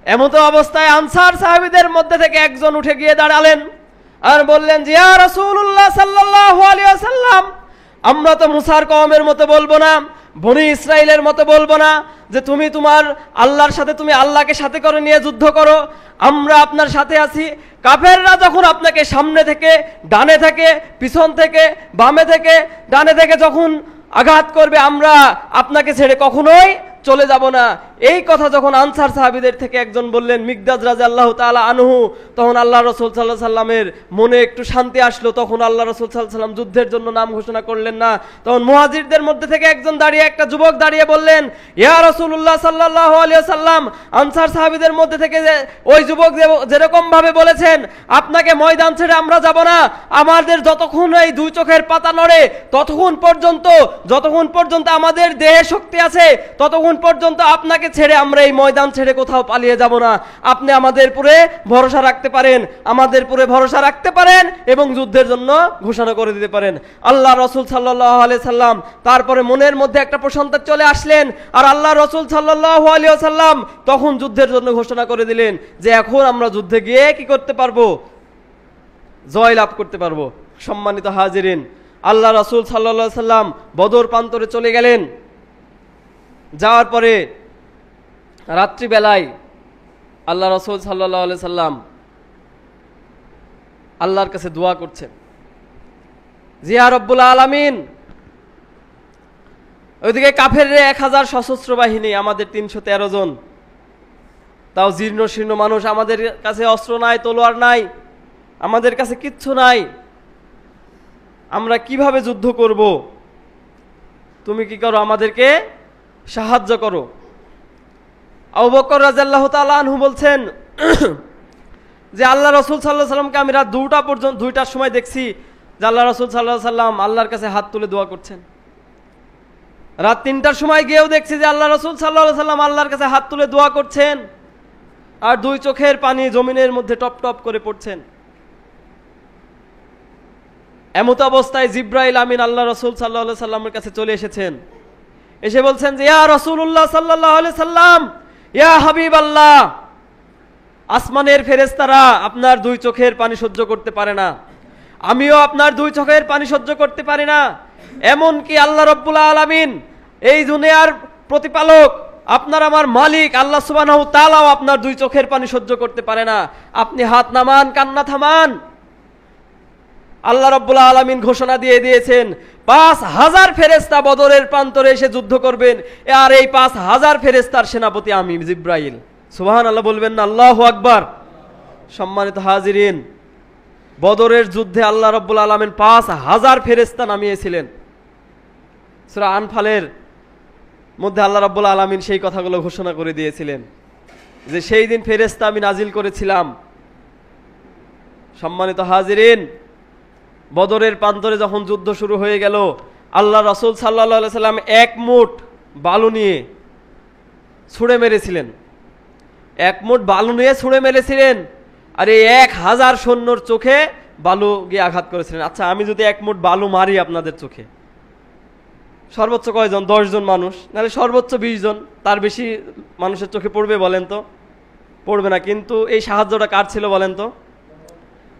এমত অবস্থায় আনসার সাহাবীদের মধ্যে থেকে একজন উঠে গিয়ে দাঁড়ালেন আর বললেন, ইয়া রাসূলুল্লাহ সাল্লাল্লাহু আলাইহি ওয়াসাল্লাম, আমরা তো মুসার কওমের মতো বলবো না, বনি ইসরাইলের মতো বলবো না যে তুমি তোমার আল্লাহর সাথে তুমি আল্লাহকে সাথে করে নিয়ে যুদ্ধ করো, আমরা আপনার সাথে আছি। কাফেররা যখন আপনাকে সামনে থেকে, ডানে থেকে, পিছন থেকে, বামে থেকে, ডানে থেকে যখন আঘাত করবে, আমরা আপনাকে ছেড়ে কখনোই চলে যাব না। এই কথা যখন আনসার সাহাবীদের থেকে একজন বললেন, মিকদাদ রাদিয়াল্লাহু তাআলা আনহু, তখন আল্লাহ রাসূল সাল্লাল্লাহু আলাইহি সাল্লামের মনে একটু শান্তি আসলো। তখন আল্লাহ রাসূল সাল্লাল্লাহু আলাইহি সাল্লাম যুদ্ধের জন্য নাম ঘোষণা করলেন না। তখন মুহাজিরদের মধ্যে থেকে একজন দাঁড়িয়ে, একটা যুবক দাঁড়িয়ে বললেন, ইয়া রাসূলুল্লাহ সাল্লাল্লাহু আলাইহি ওয়াসাল্লাম, আনসার সাহাবীদের মধ্যে থেকে যে ওই যুবক যেরকম ভাবে বলেছেন আপনাকে ময়দান ছেড়ে আমরা যাব না, আমাদের যতক্ষণ এই দুই চোখের পাতা নড়ে যতক্ষণ পর্যন্ত আমাদের দেহে শক্তি আছে ততক্ষণ পর্যন্ত আপনাকে ছেড়ে আমরা এই ময়দান ছেড়ে কোথাও পালিয়ে যাব না। আপনি আমাদের উপরে ভরসা রাখতে পারেন, এবং যুদ্ধের জন্য ঘোষণা করে দিতে পারেন। আল্লাহ রাসূল সাল্লাল্লাহু আলাইহি সাল্লাম তারপরে মনের মধ্যে একটা প্রশান্তি চলে আসলেন, আর আল্লাহ রাসূল সাল্লাল্লাহু আলাইহি ওয়াসাল্লাম তখন যুদ্ধের জন্য ঘোষণা করে দিলেন যে এখন আমরা যুদ্ধে গিয়ে কি করতে পারবো? জয় লাভ করতে পারবো। সম্মানিত হাজিরিন, আল্লাহ রাসূল সাল্লাল্লাহু আলাইহি সাল্লাম বদর প্রান্তরে চলে গেলেন। যাওয়ার পরে রাত্রিবেলায় আল্লাহ রাসূল সাল্লাল্লাহু আলাইহি সাল্লাম আল্লাহর কাছে দোয়া করছেন, জিয়া রব্বুল আলামিন, ওইদিকে কাফের 1000 সশস্ত্র বাহিনী, আমাদের 313 জন, তাও জীর্ণ শীর্ণ মানুষ, আমাদের কাছে অস্ত্র নাই, তলোয়ার নাই, আমাদের কাছে কিচ্ছু নাই, আমরা কিভাবে যুদ্ধ করব? তুমি কি করো, আমাদেরকে সাহায্য করো। আবু বকর রাদিয়াল্লাহু তাআলা আনহু বলছেন যে আল্লাহ রাসূল সাল্লাল্লাহু আলাইহি সাল্লামকে আমি রাত 2টার সময় দেখছি যে আল্লাহ রাসূল সাল্লাল্লাহু আলাইহি সাল্লাম আল্লাহর কাছে হাত তুলে দোয়া করছেন। রাত 3টার সময় গিয়েও দেখছি যে আল্লাহ রাসূল সাল্লাল্লাহু আলাইহি সাল্লাম আল্লাহর কাছে হাত তুলে দোয়া করছেন, আর দুই চোখের পানি জমিনের মধ্যে টপ টপ করে পড়ছেন। এমত অবস্থায় জিব্রাইল আমিন আল্লাহ রাসূল সাল্লাল্লাহু আলাইহি সাল্লামের কাছে চলে এসেছেন, এসে বলছেন যে ইয়া রাসূলুল্লাহ সাল্লাল্লাহু আলাইহি সাল্লাম, ইয়া হাবিবাল্লাহ, আসমানের ফেরেশতারা আপনার দুই চোখের পানি সহ্য করতে পারে না, আমিও আপনার দুই চোখের পানি সহ্য করতে পারি না, এমন কি আল্লাহ রাব্বুল আলামিন, এই দুনিয়ার প্রতিপালক, আপনার আমার মালিক আল্লাহ সুবহানাহু ওয়া তাআলাও আপনার দুই চোখের পানি সহ্য করতে পারে না, আপনি হাত নামান, কান্না থামান। আল্লাহ রাব্বুল আলামিন ঘোষণা দিয়ে দিয়েছেন 5000 ফেরেশতা বদরের প্রান্তরে এসে যুদ্ধ করবেন, আর এই 5000 ফেরেশতার সেনাপতি আমি জিব্রাইল। সুবহানাল্লাহ বলবেন না? আল্লাহু আকবার। সম্মানিত হাজিরিন, বদরের যুদ্ধে আল্লাহ রাব্বুল আলামিন 5000 ফেরেশতা নামিয়েছিলেন। সূরা আনফালের মধ্যে আল্লাহ রাব্বুল আলামিন সেই কথাগুলো ঘোষণা করে দিয়েছিলেন যে সেই দিন ফেরেশতা আমি নাজিল করেছিলাম। সম্মানিত হাজিরিন, বদরের প্রান্তরে যখন যুদ্ধ শুরু হয়ে গেল, আল্লাহ রাসূল সাল্লাল্লাহু আলাইহি সাল্লাম এক মুঠ বালু নিয়ে ছুঁড়ে মেরেছিলেন, আর এই 1000 সৈন্যর চোখে বালু গিয়ে আঘাত করেছিলেন। আচ্ছা, আমি যদি এক মুঠ বালু মারি আপনাদের চোখে, সর্বোচ্চ কয়জন? 10 জন মানুষ, নাহলে সর্বোচ্চ 20 জন, তার বেশি মানুষের চোখে পড়বে বলেন তো? পড়বে না। কিন্তু এই সাহায্যটা কার ছিল বলেন তো?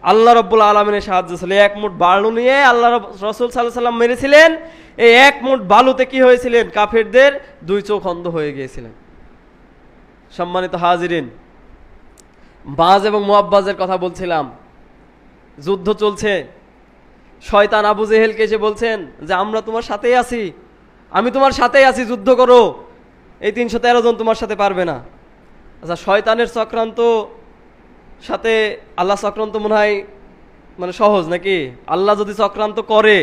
আল্লাহ রাব্বুল আলামিনের সাহায্য ছিল। এক মুঠ বালু নিয়ে আল্লাহ রাসূল সাল্লাল্লাহু আলাইহি সাল্লাম মেরেছিলেন। এই এক মুঠ বালুতে কি হয়েছিলেন? কাফেরদের দুই চোখ অন্ধ হয়ে গিয়েছিলেন। সম্মানিত হাজিরিন, বাজ এবং মুআব্বাজের কথা বলছিলাম। যুদ্ধ চলছে, শয়তান আবু জেহেলকে এসে বলছেন যে আমরা তোমার সাথেই আছি, আমি তোমার সাথেই আছি, যুদ্ধ করো, এই 313 জন তোমার সাথে পারবে না। আচ্ছা, শয়তানের চক্রান্ত সাথে আল্লাহ চক্রান্ত মনে হয় মানে সহজ নাকি? আল্লাহ যদি চক্রান্ত করে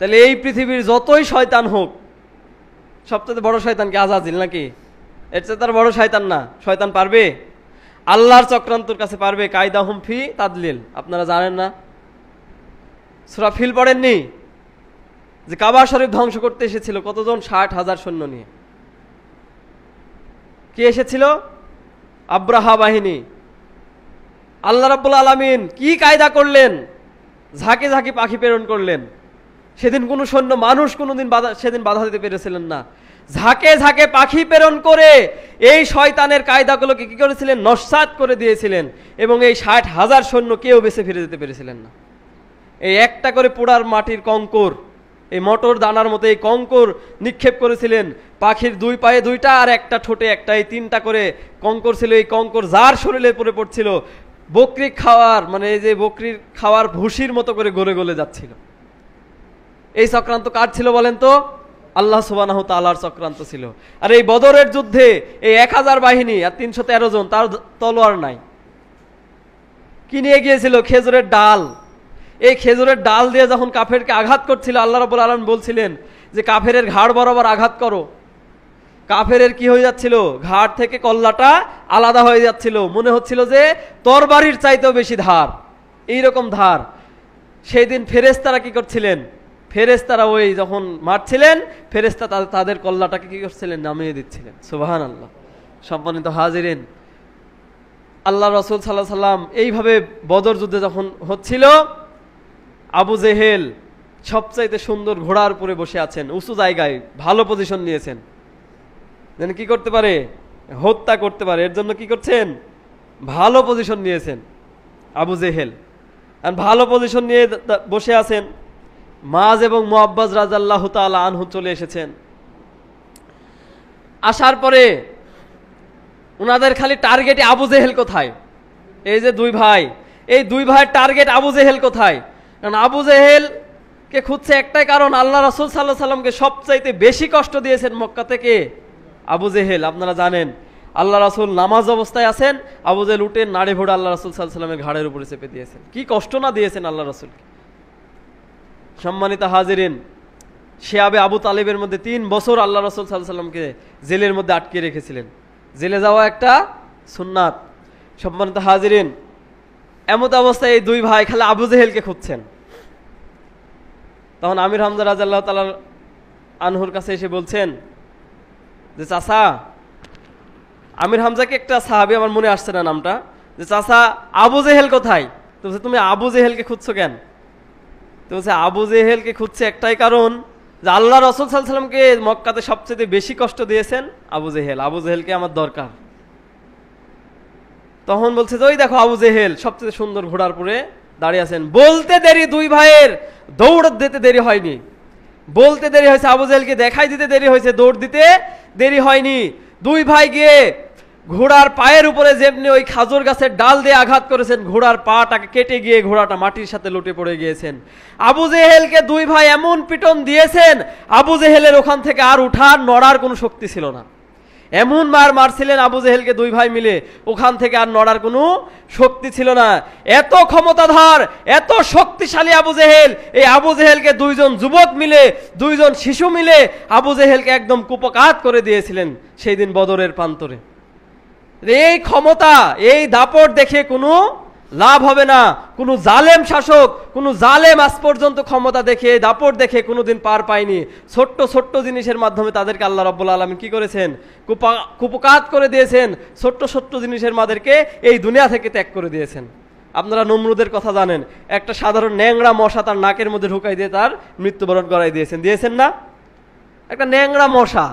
তাহলে এই পৃথিবীর যতই শয়তান হোক, সবচেয়ে বড় শয়তান কি আজাজিল নাকি? এর চেয়ে তার বড় শয়তান না। শয়তান পারবে? আল্লাহর চক্রান্তর কাছে পারবে। কায়দাহুম ফি তাদলিল, আপনারা জানেন না? সূরা ফিল পড়েননি? যে কাবা শরীফ ধ্বংস করতে এসেছিল কতজন? 60,000 সৈন্য নিয়ে। কি এসেছিল? আব্রাহা বাহিনী। আল্লাহ রাব্বুল আলামিন কি কায়দা করলেন? ঝাঁকে ঝাঁকে পাখি প্রেরণ করলেন। সেদিন কোনো সৈন্য মানুষ কোনোদিন সেদিন বাধা দিতে পেরেছিলেন না। ঝাঁকে ঝাঁকে পাখি প্রেরণ করে এই শয়তানের কায়দাগুলোকে কি করেছিলেন? নস্যাৎ করে দিয়েছিলেন। এবং এই 60,000 সৈন্য কেউ বেঁচে ফিরে যেতে পেরেছিলেন না। এই একটা করে পোড়ার মাটির কঙ্কর, এই মটর দানার মতো এই কঙ্কর নিক্ষেপ করেছিলেন। পাখির দুই পায়ে দুইটা আর একটা ঠোঁটে একটা, এই তিনটা করে কঙ্কর ছিল। এই কঙ্কর যার শরীরে পড়ে পড়ছিল, বকরি খাওয়ার মানে এই যে বকরির খাওয়ার ভুসির মতো করে গলে গলে যাচ্ছিল। এই চক্রান্ত কার ছিল বলেন তো? আল্লাহ সুবহানাহু তাআলার চক্রান্ত ছিল। আর এই বদরের যুদ্ধে এই 1000 বাহিনী আর 313 জন, তার তলোয়ার নাই। কি নিয়ে গিয়েছিল? খেজুরের ডাল। এই খেজুরের ডাল দিয়ে যখন কাফেরকে আঘাত করছিল, আল্লাহ রাব্বুল আলামিন বলছিলেন যে কাফেরের ঘাড় বরাবর আঘাত করো। কাফেরের কি হয়ে যাচ্ছিল? ঘাড় থেকে কল্লাটা আলাদা হয়ে যাচ্ছিল, মনে হচ্ছিল যে তরবারির চাইতেও বেশি ধার, এইরকম ধার। সেই দিন ফেরেশতারা কি করছিলেন? ফেরেশতারা ওই যখন মারছিলেন, ফেরেশতা তাদের কল্লাটাকে কি করছিলেন? নামিয়ে দিচ্ছিলেন। সুবহানাল্লাহ। সম্মানিত হাজিরিন, আল্লাহ রাসূল সাল্লাল্লাহু আলাইহি সাল্লাম এইভাবে বদর যুদ্ধে যখন হচ্ছিল, আবু জেহেল সবচাইতে সুন্দর ঘোড়ার উপরে বসে আছেন, উঁচু জায়গায় ভালো পজিশন নিয়েছেন, যেন কি করতে পারে? হত্যা করতে পারে। এর জন্য কি করছেন? ভালো পজিশন নিয়েছেন আবু জেহেল। আর ভালো পজিশন নিয়ে বসে আছেন। মাজ এবং মুআব্বাজ রাদিয়াল্লাহু তাআলা আনহু চলে এসেছেন। আসার পরে উনাদের খালি টার্গেটে আবু জেহেল কোথায়? এই যে দুই ভাই, এই দুই ভাইয়ের টার্গেট আবু জেহেল কোথায়? কারণ আবু জেহেলকে খুঁজছে একটাই কারণ, আল্লাহ রাসূল সাল্লাল্লাহু আলাইহি সাল্লামকে সবচাইতে বেশি কষ্ট দিয়েছেন মক্কা থেকে আবু জেহেল। আপনারা জানেন, আল্লাহ রাসূল নামাজ অবস্থায় আছেন, আবু জেহেল উঠে নাড়ে ভোড়া আল্লাহ রাসূল সাল্লাল্লাহু আলাইহি সাল্লামের ঘাড়ের উপরে চেপে দিয়েছেন। কি কষ্ট না দিয়েছেন আল্লাহ রাসূলকে। সম্মানিত হাজিরিন, শিয়াবে আবু তালিবের মধ্যে 3 বছর আল্লাহ রাসূল সাল্লাল্লাহু আলাইহি সাল্লামকে জেলের মধ্যে আটকে রেখেছিলেন। জেলে যাওয়া একটা সুন্নাত। সম্মানিত হাজিরিন, এমত অবস্থায় এই দুই ভাই খালি আবু জেহেলকে খুঁজছেন। তখন আমির হামজা রাদিয়াল্লাহু তাআলা আনহুর কাছে এসে বলছেন যে চাচা, আমির হামজাকে একটা সাহাবী, আমার মনে আসছে না নামটা, যে চাচা আবু জেহেল কোথায়? তো বলছে তুমি আবু জেহেলকে খুঁজছো কেন? তো বলছে আবু জেহেলকে খুঁজছে একটাই কারণ, যে আল্লাহ রাসূল সাল্লাল্লাহু আলাইহি সাল্লামকে মক্কাতে সবচেয়ে বেশি কষ্ট দিয়েছেন আবু জেহেল। আবু জেহেলকে আমার দরকার। তখন বলছে যে ওই দেখো আবু জেহেল সবচেয়ে সুন্দর ঘোড়ার উপরে দাঁড়িয়ে আছেন। বলতে দেরি দুই ভাইয়ের দৌড় দিতে দেরি হয়নি, বলতে দেরি হয়েছে, আবু জেহেলকে দেখাই দিতে দেরি হয়েছে, দৌড় দিতে দেরি হয়নি। দুই ভাই গিয়ে ঘোড়ার পায়ের উপরে যেমনি ওই খাজুর গাছের ডাল দিয়ে আঘাত করেছেন, ঘোড়ার পাটাকে কেটে গিয়ে ঘোড়াটা মাটির সাথে লুটে পড়ে গিয়েছেন। আবু জেহেলকে দুই ভাই এমন পিটন দিয়েছেন, আবু জেহেলের ওখান থেকে আর উঠার নড়ার কোনো শক্তি ছিল না। এমন মার মারছিলেন আবু জেহেলকে দুই ভাই মিলে, ওখান থেকে আর নড়ার কোনো শক্তি ছিল না। এত ক্ষমতাধর, এত শক্তিশালী আবু জেহেল। এই আবু জেহেলকে দুইজন যুবক মিলে, দুইজন শিশু মিলে আবু জেহেলকে একদম কুপকাত করে দিয়েছিলেন সেই দিন বদরের প্রান্তরে। এই ক্ষমতা, এই দাপট দেখে কোনো লাভ হবে না। কোনো জালেম শাসক, কোনো জালেম আজ পর্যন্ত ক্ষমতা দেখে, দাপট দেখে কোনোদিন পার পায়নি। ছোট্ট ছোট্ট জিনিসের মাধ্যমে তাদেরকে আল্লাহ রাব্বুল আলামিন কি করেছেন? কুপকাত করে দিয়েছেন। ছোট্ট ছোট্ট জিনিসের মাদেরকে এই দুনিয়া থেকে ত্যাগ করে দিয়েছেন। আপনারা নমরুদের কথা জানেন, একটা সাধারণ ন্যাংরা মশা তার নাকের মধ্যে ঢুকাই দিয়ে তার মৃত্যুবরণ করাই দিয়েছেন, দিয়েছেন না? একটা ন্যাংরা মশা,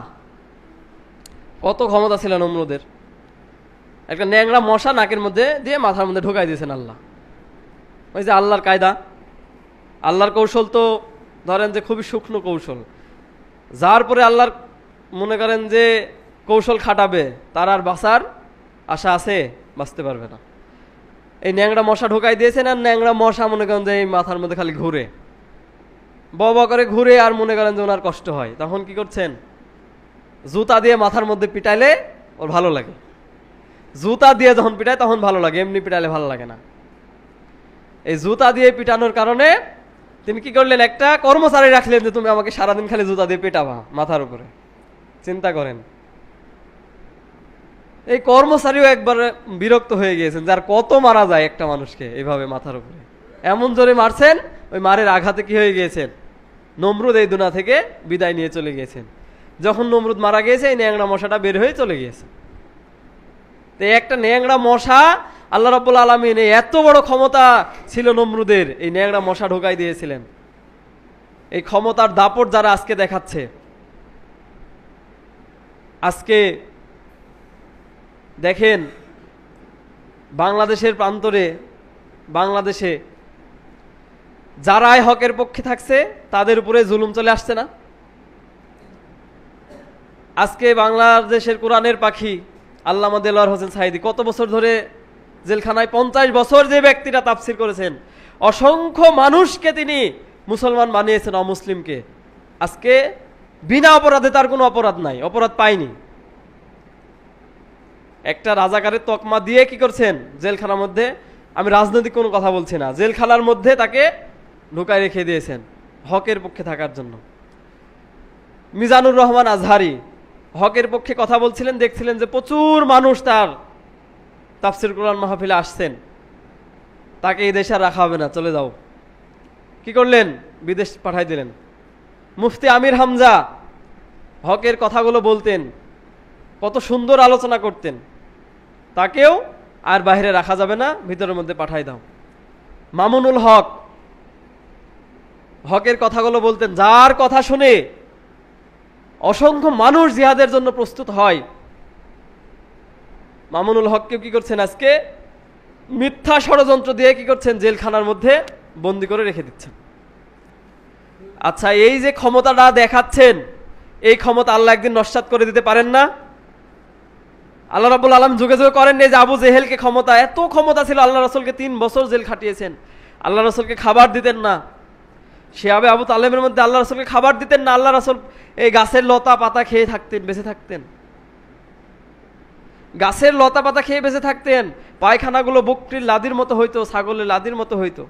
কত ক্ষমতা ছিল নমরুদের। একটা ন্যাংরা মশা নাকের মধ্যে দিয়ে মাথার মধ্যে ঢোকাই দিয়েছেন আল্লাহ। ওই যে আল্লাহর কায়দা, আল্লাহর কৌশল তো ধরেন যে খুবই সূক্ষ্ম কৌশল। যার পরে আল্লাহর মনে করেন যে কৌশল খাটাবে, তার আর বাঁচার আশা আছে? বাঁচতে পারবে না। এই ন্যাংরা মশা ঢোকাই দিয়েছেন, আর ন্যাংরা মশা মনে করেন যে এই মাথার মধ্যে খালি ঘুরে, ববা করে ঘুরে, আর মনে করেন যে ওনার কষ্ট হয়। তখন কি করছেন? জুতা দিয়ে মাথার মধ্যে পিটাইলে ওর ভালো লাগে। জুতা দিয়ে যখন পিটায় তখন ভালো লাগে, এমনি পিটাইলে ভালো লাগে না। এই জুতা দিয়ে পিটানোর কারণে তিনি কি করলেন? একটা কর্মচারী রাখলেন যে তুমি আমাকে সারাদিন খালি জুতা দিয়ে পেটাবা মাথার উপরে। চিন্তা করেন, এই কর্মচারীও একবার বিরক্ত হয়ে গিয়েছেন, যার কত মারা যায় একটা মানুষকে এইভাবে মাথার উপরে। এমন জোরে মারছেন, ওই মারের আঘাতে কি হয়ে গিয়েছেন? নমরুদ এই দুনিয়া থেকে বিদায় নিয়ে চলে গিয়েছেন। যখন নমরুদ মারা গিয়েছে, এই ন্যাংরা মশাটা বের হয়ে চলে গিয়েছে। তো একটা ন্যাংরা মশা, আল্লাহ রাব্বুল আলামিন এত বড় ক্ষমতা ছিল নমরুদের, এই ন্যাংরা মশা ঢোকাই দিয়েছিলেন। এই ক্ষমতার দাপট যারা আজকে দেখাচ্ছে, আজকে দেখেন বাংলাদেশের প্রান্তরে, বাংলাদেশে যারাই হকের পক্ষে থাকছে তাদের উপরে জুলুম চলে আসছে না? আজকে বাংলাদেশের কোরআনের পাখি আল্লামা দেলোয়ার হোসেন সাঈদী কত বছর ধরে জেলখানায়, 50 বছর যে ব্যক্তিরা তাফসির করেছেন, অসংখ্য মানুষকে তিনি মুসলমান বানিয়েছেন অমুসলিমকে। আজকে বিনা অপরাধে, তার কোনো অপরাধ নাই, অপরাধ পায়নি, একটা রাজাকারের তকমা দিয়ে কি করছেন জেলখানার মধ্যে, আমি রাজনৈতিক কোনো কথা বলছি না, জেলখানার মধ্যে তাকে ঢুকায় রেখে দিয়েছেন হকের পক্ষে থাকার জন্য। মিজানুর রহমান আজহারি হকের পক্ষে কথা বলছিলেন, দেখছিলেন যে প্রচুর মানুষ তার তাফসির কোরআন মাহফিলে আসছেন, তাকে এই দেশে আর রাখা হবে না, চলে যাও। কি করলেন? বিদেশ পাঠাই দিলেন। মুফতি আমির হামজা হকের কথাগুলো বলতেন, কত সুন্দর আলোচনা করতেন, তাকেও আর বাইরে রাখা যাবে না, ভিতরের মধ্যে পাঠাই দাও। মামুনুল হক হকের কথাগুলো বলতেন, যার কথা শুনে অসংখ্য মানুষ জিহাদের জন্য প্রস্তুত হয়। মামুনুল হককে কি করছেন আজকে? মিথ্যা ষড়যন্ত্র দিয়ে কি করছেন? জেলখানার মধ্যে বন্দী করে রেখে দিচ্ছেন। আচ্ছা, এই যে ক্ষমতাটা দেখাচ্ছেন, এই ক্ষমতা আল্লাহ একদিন নস্যাৎ করে দিতে পারেন না? আল্লাহ রাব্বুল আলামিন যুগে যুগে করেন যে আবু জেহেলকে ক্ষমতা, এত ক্ষমতা ছিল, আল্লাহ রাসূলকে 3 বছর জেল খাটিয়েছেন, আল্লাহ রাসূলকে খাবার দিতেন না। শিহাবে আবু তালেবের মধ্যে আল্লাহ রাসূলকে খাবার দিতেন না, আল্লাহ রাসূল এই গাছের লতা পাতা খেয়ে থাকতেন, বেঁচে থাকতেন, গাছের লতা পাতা খেয়ে বেঁচে থাকতেন। পায়খানাগুলো বকরির লাদির মতো হইতো, ছাগলের লাদির মতো হইতো।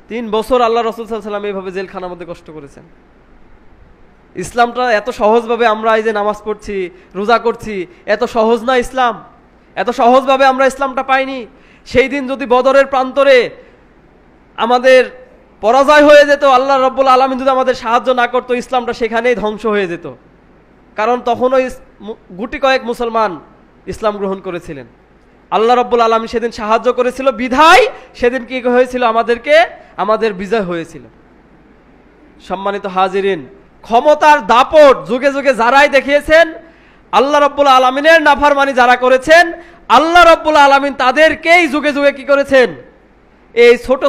3 বছর আল্লাহ রাসূল সাল্লাল্লাহু আলাইহি ওয়াসাল্লাম এইভাবে জেলখানার মধ্যে কষ্ট করেছেন। ইসলামটা এত সহজভাবে আমরা এই যে নামাজ পড়ছি, রোজা করছি, এত সহজ না ইসলাম, এত সহজভাবে আমরা ইসলামটা পাইনি। সেই দিন যদি বদরের প্রান্তরে আমাদের পরাজয় হয়ে যেত, আল্লাহ রাব্বুল আলামিন যদি আমাদের সাহায্য না করতো, ইসলামটা সেখানেই ধ্বংস হয়ে যেত। কারণ তখনও গুটি কয়েক মুসলমান ইসলাম গ্রহণ করেছিলেন, আল্লাহ রাব্বুল আলামিন সেদিন সাহায্য করেছিল, বিধায় সেদিন কি হয়েছিল? আমাদের বিজয় হয়েছিল। সম্মানিত হাজিরিন, ক্ষমতার দাপট যুগে যুগে যারাই দেখিয়েছেন, আল্লাহ রাব্বুল আলামিনের নাফরমানি যারা করেছেন, আল্লাহ রাব্বুল আলামিন তাদেরকেই যুগে যুগে কি করেছেন? এই ছোট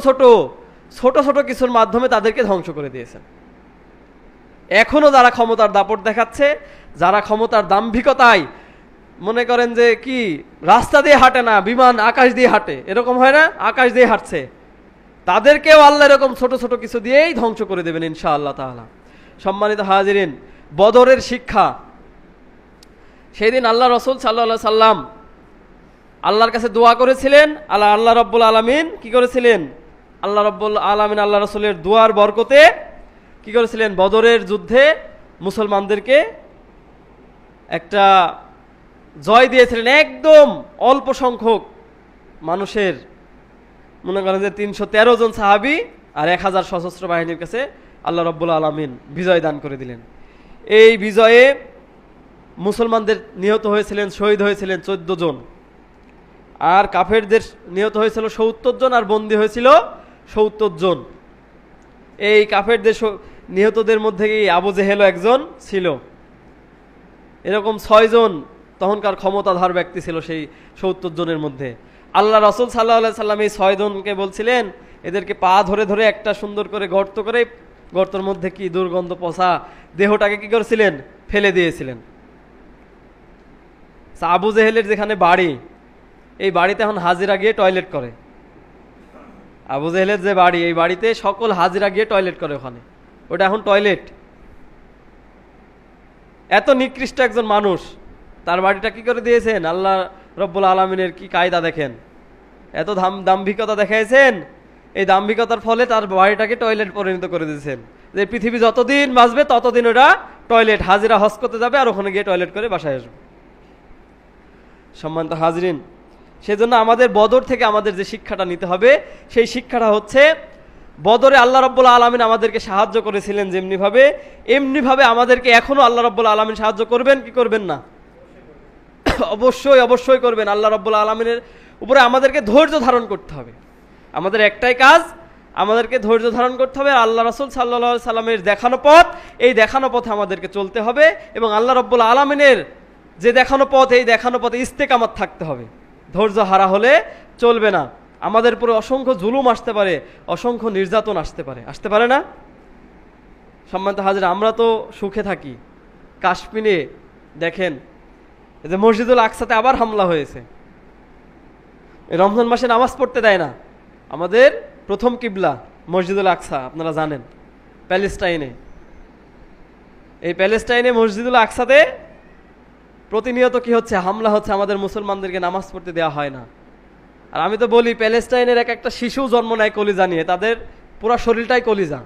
ছোট কিছুর মাধ্যমে তাদেরকে ধ্বংস করে দিয়েছেন। এখনো যারা ক্ষমতার দাপট দেখাচ্ছে, যারা ক্ষমতার দাম্ভিকতায় মনে করেন যে কি রাস্তা দিয়ে হাঁটে না, বিমান আকাশ দিয়ে হাঁটে, এরকম হয় না, আকাশ দিয়ে হাঁটছে, তাদেরকেও আল্লাহ এরকম ছোট ছোট কিছু দিয়েই ধ্বংস করে দেবেন ইনশাআল্লাহ তাআলা। সম্মানিত হাজিরিন, বদরের শিক্ষা, সেই দিন আল্লাহ রাসূল সাল্লাল্লাহু আলাইহি সাল্লাম আল্লাহর কাছে দোয়া করেছিলেন, আল্লাহ রাব্বুল আলামিন কি করেছিলেন? আল্লাহ রাব্বুল আলামিন আল্লাহ রাসূলের দোয়ার বরকতে কি করেছিলেন? বদরের যুদ্ধে মুসলমানদেরকে একটা জয় দিয়েছিলেন। একদম অল্প সংখ্যক মানুষের, মনে করেন যে 313 জন সাহাবী আর 1000 সশস্ত্র বাহিনীর কাছে আল্লাহ রাব্বুল আলামিন বিজয় দান করে দিলেন। এই বিজয়ে মুসলমানদের নিহত হয়েছিলেন, শহীদ হয়েছিলেন 14 জন, আর কাফেরদের নিহত হয়েছিল 70 জন, আর বন্দী হয়েছিল 70 জন। এই কাফেরদের নিহতদের মধ্যে আবু জেহেলও একজন ছিল। এরকম 6 জন তখনকার ক্ষমতাধর ব্যক্তি ছিল সেই 70 জনের মধ্যে। আল্লাহ রাসূল সাল্লাল্লাহু আলাইহি সাল্লাম এই 6 জনকে বলছিলেন, এদেরকে পা ধরে ধরে একটা সুন্দর করে গর্ত করে, গর্তের মধ্যে কি দুর্গন্ধ পচা দেহটাকে কি করেছিলেন? ফেলে দিয়েছিলেন। আবু জেহেলের যেখানে বাড়ি, এই বাড়িতে এখন হাজিরা গিয়ে টয়লেট করে। আবু জেহেলের যে বাড়ি, এই বাড়িতে সকল হাজিরা গিয়ে টয়লেট করে, ওখানে ওটা এখন টয়লেট। এত নিকৃষ্ট একজন মানুষ, তার বাড়িটা কি করে দিয়েছেন? আল্লাহ রব্বুল আলামিনের কি কায়দা দেখেন, এত দাম্ভিকতা দেখাইছেন, এই দাম্ভিকতার ফলে তার বাড়িটাকে টয়লেট পরিণত করে দিয়েছেন, যে পৃথিবী যতদিন বাঁচবে ততদিন ওটা টয়লেট, হাজিরা হজ করতে যাবে আর ওখানে গিয়ে টয়লেট করে বাসায় আসবে। সম্মানিত হাজরিন, সেজন্য আমাদের বদর থেকে আমাদের যে শিক্ষাটা নিতে হবে, সেই শিক্ষাটা হচ্ছে, বদরে আল্লাহ রাব্বুল আলামিন আমাদেরকে সাহায্য করেছিলেন যেমনিভাবে, এমনিভাবে আমাদেরকে এখনো আল্লাহ রাব্বুল আলামিন সাহায্য করবেন কি করবেন না? অবশ্যই করবেন। আল্লাহ রাব্বুল আলামিনের উপরে আমাদেরকে ধৈর্য ধারণ করতে হবে। আমাদের একটাই কাজ, আমাদেরকে ধৈর্য ধারণ করতে হবে। আল্লাহ রাসূল সাল্লাল্লাহু আলাইহি সাল্লামের দেখানো পথ, এই দেখানো পথে আমাদেরকে চলতে হবে, এবং আল্লাহ রাব্বুল আলামিনের যে দেখানো পথ, এই দেখানো পথে ইস্তেকামত থাকতে হবে। ধৈর্য হারা হলে চলবে না। আমাদের উপরে অসংখ্য জুলুম আসতে পারে, অসংখ্য নির্যাতন আসতে পারে না? সম্মানিত হাজির, আমরা তো সুখে থাকি। কাশ্মীরে দেখেন এই যে মসজিদুল আকসাতে আবার হামলা হয়েছে। রমজান মাসে নামাজ পড়তে দেয় না। আমাদের প্রথম কিবলা মসজিদুল আকসা, আপনারা জানেন, প্যালেস্টাইনে। এই প্যালেস্টাইনে মসজিদুল আকসাতে প্রতিনিয়ত কি হচ্ছে? হামলা হচ্ছে। আমাদের মুসলমানদেরকে নামাজ পড়তে দেওয়া হয় না। আর আমি তো বলি, প্যালেস্টাইনের একটা শিশু জন্ম নেয় কলিজা নিয়ে, তাদের পুরো শরীরটাই কলিজা।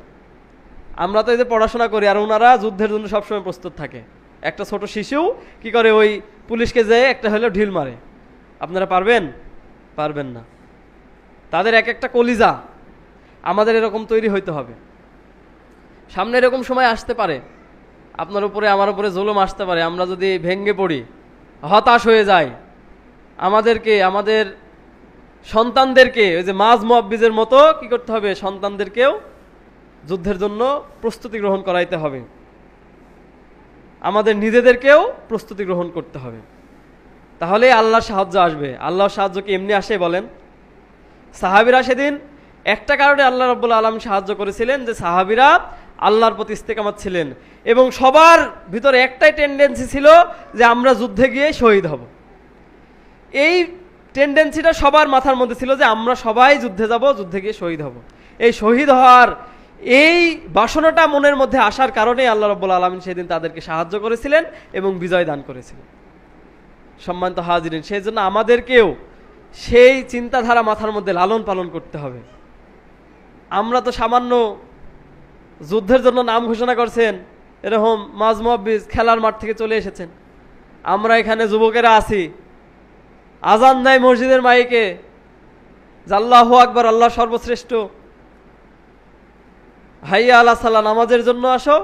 আমরা তো এই যে পড়াশোনা করি, আর ওনারা যুদ্ধের জন্য সবসময় প্রস্তুত থাকে। একটা ছোট শিশু কি করে? ওই পুলিশকে যেয়ে একটা হলেও ঢিল মারে। আপনারা পারবেন না। তাদের একটা কলিজা। আমাদের এরকম তৈরি হইতে হবে। সামনে এরকম সময় আসতে পারে, আপনার উপরে আমার উপরে জুলুম আসতে পারে। আমরা যদি ভেঙে পড়ি, হতাশ হয়ে যাই, আমাদের সন্তানদেরকে ওই যে মাজ মুআব্বিজের মতো কি করতে হবে? সন্তানদেরকেও যুদ্ধের জন্য প্রস্তুতি গ্রহণ করাইতে হবে। আমাদের নিজেদেরকেও প্রস্তুতি গ্রহণ করতে হবে। তাহলে আল্লাহর সাহায্য আসবে। আল্লাহর সাহায্য কি এমনি আসে বলেন? সাহাবীরা সেদিন একটা কারণে আল্লাহ রাব্বুল আলামিন সাহায্য করেছিলেন, যে সাহাবীরা আল্লাহর প্রতি ইস্তেকামাত ছিলেন, এবং সবার ভিতরে একটাই টেন্ডেন্সি ছিল যে আমরা যুদ্ধে গিয়ে শহীদ হব। এই টেন্ডেন্সিটা সবার মাথার মধ্যে ছিল যে আমরা সবাই যুদ্ধে যাব, যুদ্ধে গিয়ে শহীদ হব। এই শহীদ হওয়ার এই বাসনাটা মনের মধ্যে আসার কারণে আল্লাহ রাব্বুল আলামিন সেদিন তাদেরকে সাহায্য করেছিলেন এবং বিজয় দান করেছিলেন। সম্মানিত হাজিরিন, সেই জন্য আমাদেরকেও সেই চিন্তাধারা মাথার মধ্যে লালন পালন করতে হবে। আমরা তো সামান্য যুদ্ধের জন্য নাম ঘোষণা করছেন, এরকম মাজ মুআব্বিজ খেলার মাঠ থেকে চলে এসেছেন। আমরা এখানে যুবকেরা আছি, আজান দেয় মসজিদের মাইকে, আল্লাহু আকবার, আল্লাহ সর্বশ্রেষ্ঠ, হাইয়া আলা সালা, নামাজের জন্য আসো,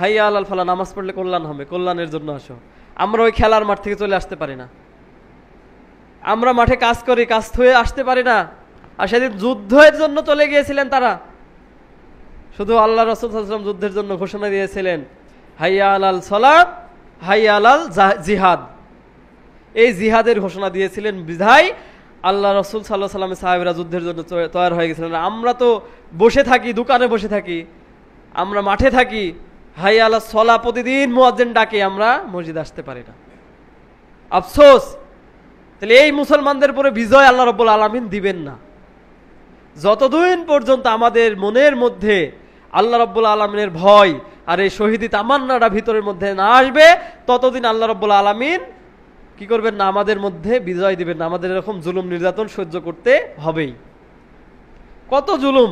হাইয়া আলাল ফালা, নামাজ পড়লে কল্যাণ হবে, কল্যাণের জন্য আসো। আমরা ওই খেলার মাঠ থেকে চলে আসতে পারি না। আমরা মাঠে কাজ করি, কাজ থুয়ে আসতে পারি না। আর সেদিন যুদ্ধের জন্য চলে গিয়েছিলেন তারা। শুধু আল্লাহ রাসূল সাল্লাল্লাহু আলাইহি ওয়াসাল্লাম যুদ্ধের জন্য ঘোষণা দিয়েছিলেন, হাইয়া আলাল সালাত, হাইয়া আলাল জিহাদ। এই জিহাদের ঘোষণা দিয়েছিলেন বিধায় আল্লাহ রাসূল সাল্লাল্লাহু আলাইহি ওয়াসাল্লামের সাহাবীরা যুদ্ধের জন্য তৈরি হয়ে গেছিলেন। আমরা তো বসে থাকি, দোকানে বসে থাকি, আমরা মাঠে থাকি, হাইয়া আলাস সালাহ প্রতিদিন মুয়াজ্জিন ডাকে, আমরা মসজিদ আসতে পারি না। আফসোস। তাহলে এই মুসলমানদের উপরে বিজয় আল্লাহ রাব্বুল আলামিন দিবেন না যতদিন পর্যন্ত আমাদের মনের মধ্যে আল্লাহ রাব্বুল আলামিনের ভয় আর এই শহীদি তামান্নাটা ভিতরের মধ্যে না আসবে, ততদিন আল্লাহ রাব্বুল আলামিন কি করবেন না? আমাদের মধ্যে বিজয় দিবেন না। আমাদের এরকম জুলুম নির্যাতন সহ্য করতে হবেই। কত জুলুম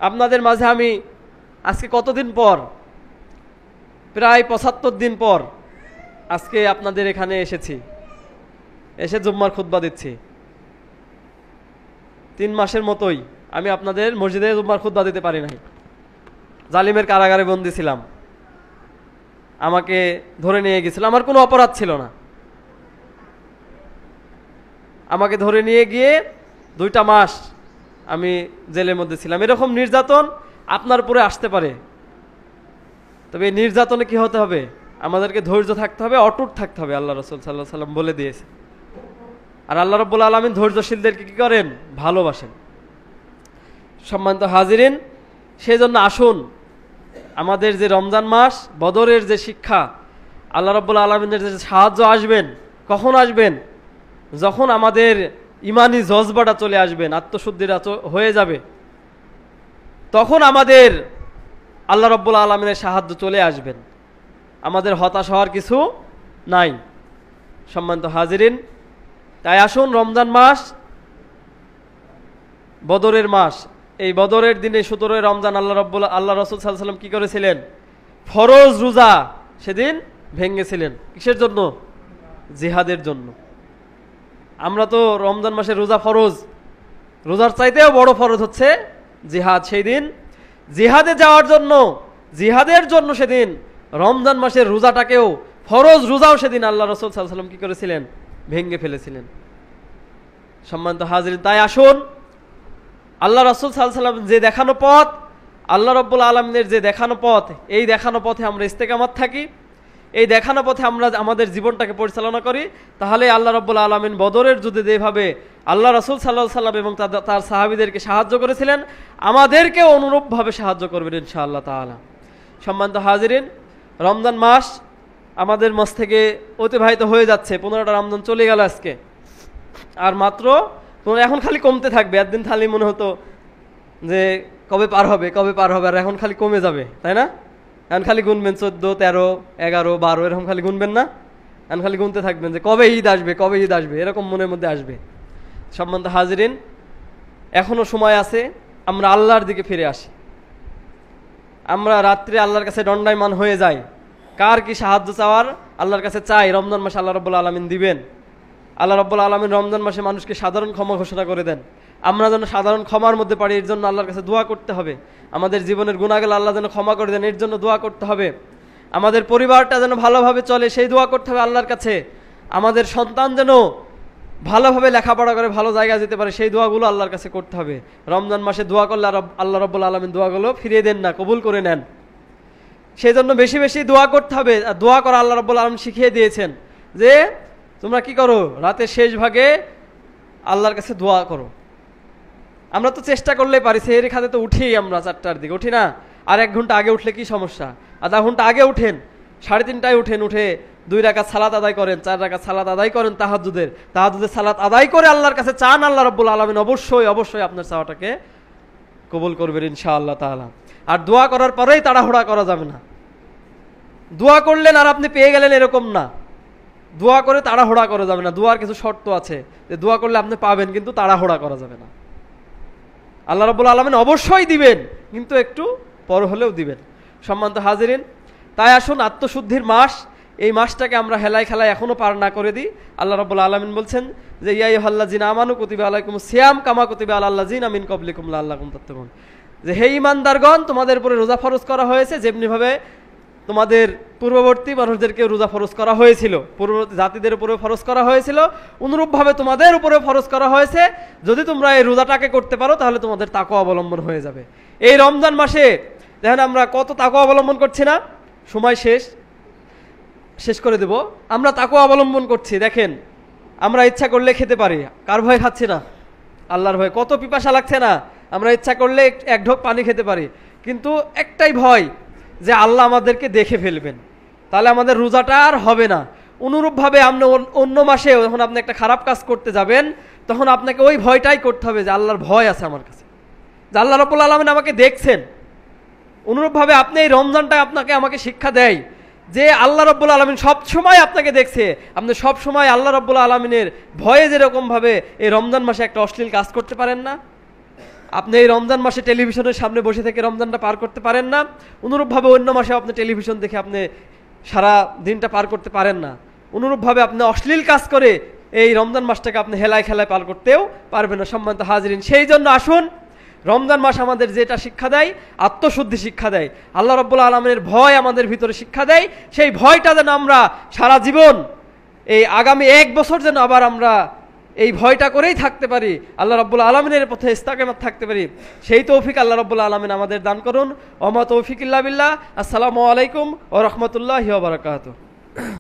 আপনাদের মাঝে। আমি আজকে কতদিন পর, প্রায় ৭৫ দিন পর আজকে আপনাদের এখানে এসেছি, এসে জুম্মার খুতবা দিচ্ছি। ৩ মাসের মতোই আমি আপনাদের মসজিদে জুম্মার খুতবা দিতে পারি নাই। জালিমের কারাগারে বন্দী ছিলাম, আমাকে ধরে নিয়ে গেছিল। আমার কোনো অপরাধ ছিল না। আমাকে ধরে নিয়ে গিয়ে 2টা মাস আমি জেলের মধ্যে ছিলাম। এরকম নির্যাতন আপনার উপরে আসতে পারে, তবে এই নির্যাতনে কি হতে হবে? আমাদেরকে ধৈর্য থাকতে হবে, অটুট থাকতে হবে। আল্লাহ রাসূল সাল্লাল্লাহু আলাইহি ওয়াসাল্লাম বলে দিয়েছে। আর আল্লাহ রাব্বুল আলামিন ধৈর্যশীলদেরকে কি করেন? ভালোবাসেন। সম্মানিত হাজিরিন, সেই জন্য আসুন, আমাদের যে রমজান মাস, বদরের যে শিক্ষা, আল্লাহ রাব্বুল আলামিনের যে সাহায্য আসবেন, কখন আসবেন? যখন আমাদের ইমানি জজবাটা চলে আসবেন, আত্মশুদ্ধিটা হয়ে যাবে, তখন আমাদের আল্লাহ রাব্বুল আলামিনের সাহায্য চলে আসবেন। আমাদের হতাশ হওয়ার কিছু নাই। সম্মানিত হাজিরিন, তাই আসুন, রমজান মাস বদরের মাস, এই বদরের দিনে 17 রমজান আল্লাহ রাসূল সাল্লাল্লাহু আলাইহি ওয়াসাল্লাম কি করেছিলেন? ফরজ রোজা সেদিন ভেঙেছিলেন। কিসের জন্য? জিহাদের জন্য। আমরা তো রমজান মাসে রোজা ফরজ, রোজার চাইতেও বড় ফরজ হচ্ছে জিহাদ। সেই দিন জিহাদে যাওয়ার জন্য, জিহাদের জন্য সেদিন রমজান মাসের রোজাটাকেও, ফরজ রোজাও সেদিন আল্লাহ রাসূল সাল্লাল্লাহু আলাইহি ওয়াসাল্লাম কি করেছিলেন? ভেঙে ফেলেছিলেন। সম্মানিত হাজিরিন, তাই আসুন, আল্লাহ রাসূল সাল্লাল্লাহু আলাইহি ওয়াসাল্লাম যে দেখানো পথ, আল্লাহ রাব্বুল আলামিনের যে দেখানো পথ, এই দেখানো পথে আমরা ইস্তেকামাত থাকি এই দেখানো পথে আমরা আমাদের জীবনটাকে পরিচালনা করি, তাহলে আল্লাহ রাব্বুল আলামিন বদরের যুদ্ধে যেভাবে আল্লাহ রাসূল সাল্লাল্লাহু আলাইহি সাল্লাম এবং তার সাহাবীদেরকে সাহায্য করেছিলেন, আমাদেরকেও অনুরূপভাবে সাহায্য করবেন ইনশাআল্লাহ তাআলা। সম্মানিত হাজিরিন, রমজান মাস আমাদের মাস থেকে অতিবাহিত হয়ে যাচ্ছে। 15টা রমজান চলে গেল আজকে, আর মাত্র এখন খালি কমতে থাকবে। একদিন খালি মনে হতো যে কবে পার হবে, আর এখন খালি কমে যাবে, তাই না? এখন খালি গুনবেন 14, 13, 11, 12 এরকম খালি গুনবেন না, এখন খালি গুনতে থাকবেন যে কবে ঈদ আসবে, এরকম মনের মধ্যে আসবে। সম্মানিত হাজিরিন, এখনো সময় আছে, আমরা আল্লাহর দিকে ফিরে আসি। আমরা রাত্রে আল্লাহর কাছে দণ্ডায়মান হয়ে যাই। কার কি সাহায্য চাওয়ার আল্লাহর কাছে চাই, রমজান মাসে আল্লাহ রাব্বুল আলামিন দিবেন। আল্লাহ রাব্বুল আলামিন রমজান মাসে মানুষকে সাধারণ ক্ষমা ঘোষণা করে দেন। আমরা যেন সাধারণ ক্ষমার মধ্যে পারি, এর জন্য আল্লাহর কাছে দোয়া করতে হবে। আমাদের জীবনের গুনাহগুলো আল্লাহ যেন ক্ষমা করে দেন, এর জন্য দোয়া করতে হবে। আমাদের পরিবারটা যেন ভালোভাবে চলে, সেই দোয়া করতে হবে আল্লাহর কাছে। আমাদের সন্তান যেন ভালোভাবে লেখাপড়া করে ভালো জায়গায় যেতে পারে, সেই দোয়াগুলো আল্লাহর কাছে করতে হবে। রমজান মাসে দোয়া করলে আল্লাহ রাব্বুল আলামিন দোয়াগুলো ফিরিয়ে দেন না, কবুল করে নেন। সেই জন্য বেশি বেশি দোয়া করতে হবে। আর দোয়া করা আল্লাহ রাব্বুল আলামিন শিখিয়ে দিয়েছেন যে তোমরা কি করো, রাতের শেষ ভাগে আল্লাহর কাছে দোয়া করো। আমরা তো চেষ্টা করলেই পারি, সেহেরি খাতে তো উঠি, আমরা 4টার দিকে উঠি না? আর 1 ঘন্টা আগে উঠলে কি সমস্যা? আধা ঘন্টা আগে উঠেন, 3:30টায় উঠেন, উঠে 2 রাকাত সালাত আদায় করেন, 4 রাকাত সালাত আদায় করেন, তাহাজ্জুদের সালাত আদায় করে আল্লাহর কাছে চান। আল্লাহ রাব্বুল আলামিন অবশ্যই আপনার চাওয়াটাকে কবুল করবেন ইনশাআল্লাহ তাআলা। আর দোয়া করার পরেই তাড়াহুড়া করা যাবে না। দোয়া করলেন আর আপনি পেয়ে গেলেন এরকম না, দোয়া করে তাড়াহুড়া করা যাবে না। দোয়ার কিছু শর্ত আছে, যে দোয়া করলে আপনি পাবেন, কিন্তু তাড়াহুড়া করা যাবে না। আল্লাহ রাব্বুল আলামিন অবশ্যই দিবেন, কিন্তু একটু পর হলেও দিবেন। সম্মানিত হাজিরিন, তাই আসুন আত্মশুদ্ধির মাস, এই মাসটাকে আমরা হেলায় খেলায় এখনো পার না করে দিই। আল্লাহ রাব্বুল আলামিন বলছেন যে ইয়া আইয়ুহাল্লাযিনা আমানু কুতিবা আলাইকুমুস সিয়াম কামা কুতিবা আলাল লাযিনা মিন ক্বাবলিকুম লাআল্লাকুম তাত্তাকুন, যে হে ঈমানদারগণ, তোমাদের উপরে রোজা ফরজ করা হয়েছে যেমনিভাবে তোমাদের পূর্ববর্তী মানুষদেরকে রোজা ফরজ করা হয়েছিল, পূর্ববর্তী জাতিদের উপরে ফরজ করা হয়েছিল, অনুরূপভাবে তোমাদের উপরে ফরজ করা হয়েছে। যদি তোমরা এই রোজাটাকে করতে পারো তাহলে তোমাদের তাকওয়া অবলম্বন হয়ে যাবে। এই রমজান মাসে দেখেন আমরা কত তাকওয়া অবলম্বন করছি না? সময় শেষ করে দেব। আমরা তাকওয়া অবলম্বন করছি, দেখেন আমরা ইচ্ছা করলে খেতে পারি, কার ভয় খাচ্ছি না? আল্লাহর ভয়। কত পিপাসা লাগছে না? আমরা ইচ্ছা করলে 1 ঢোক পানি খেতে পারি, কিন্তু একটাই ভয় যে আল্লাহ আমাদেরকে দেখে ফেলবেন, তাহলে আমাদের রোজাটা আর হবে না। অনুরূপভাবে আপনি অন্য মাসে যখন আপনি একটা খারাপ কাজ করতে যাবেন, তখন আপনাকে ওই ভয়টাই করতে হবে যে আল্লাহর ভয় আছে আমার কাছে, যে আল্লাহ রাব্বুল আলামিন আমাকে দেখছেন। অনুরূপভাবে আপনি এই রমজানটা আমাকে শিক্ষা দেয় যে আল্লাহ রাব্বুল আলামিন সবসময় আপনাকে দেখছে। আপনি সবসময় আল্লাহ রাব্বুল আলামিনের ভয়ে যেরকমভাবে এই রমজান মাসে একটা অশ্লীল কাজ করতে পারেন না, আপনি এই রমজান মাসে টেলিভিশনের সামনে বসে থেকে রমজানটা পার করতে পারেন না, অনুরূপভাবে অন্য মাসে আপনি টেলিভিশন দেখে আপনি সারা দিনটা পার করতে পারেন না। অনুরূপভাবে আপনি অশ্লীল কাজ করে এই রমজান মাসটাকে আপনি হেলায় খেলায় পার করতেও পারবেন না। সম্মানিত হাজিরিন, সেই জন্য আসুন, রমজান মাস আমাদের যেটা শিক্ষা দেয়, আত্মশুদ্ধি শিক্ষা দেয়, আল্লাহ রাব্বুল আলামিনের ভয় আমাদের ভিতরে শিক্ষা দেয়। সেই ভয়টা যেন আমরা সারা জীবন, এই আগামী 1 বছর যেন আবার আমরা এই ভয়টা করেই থাকতে পারি, আল্লাহ রাব্বুল আলামিনের পথে ইস্তেকামত থাকতে পারি, সেই তৌফিক আল্লাহ রাব্বুল আলামিন আমাদের দান করুন। ওয়া মা তৌফিক ইল্লা বিল্লাহ। আসসালামু আলাইকুম ওয়া রাহমাতুল্লাহি ওয়া বারাকাতুহু।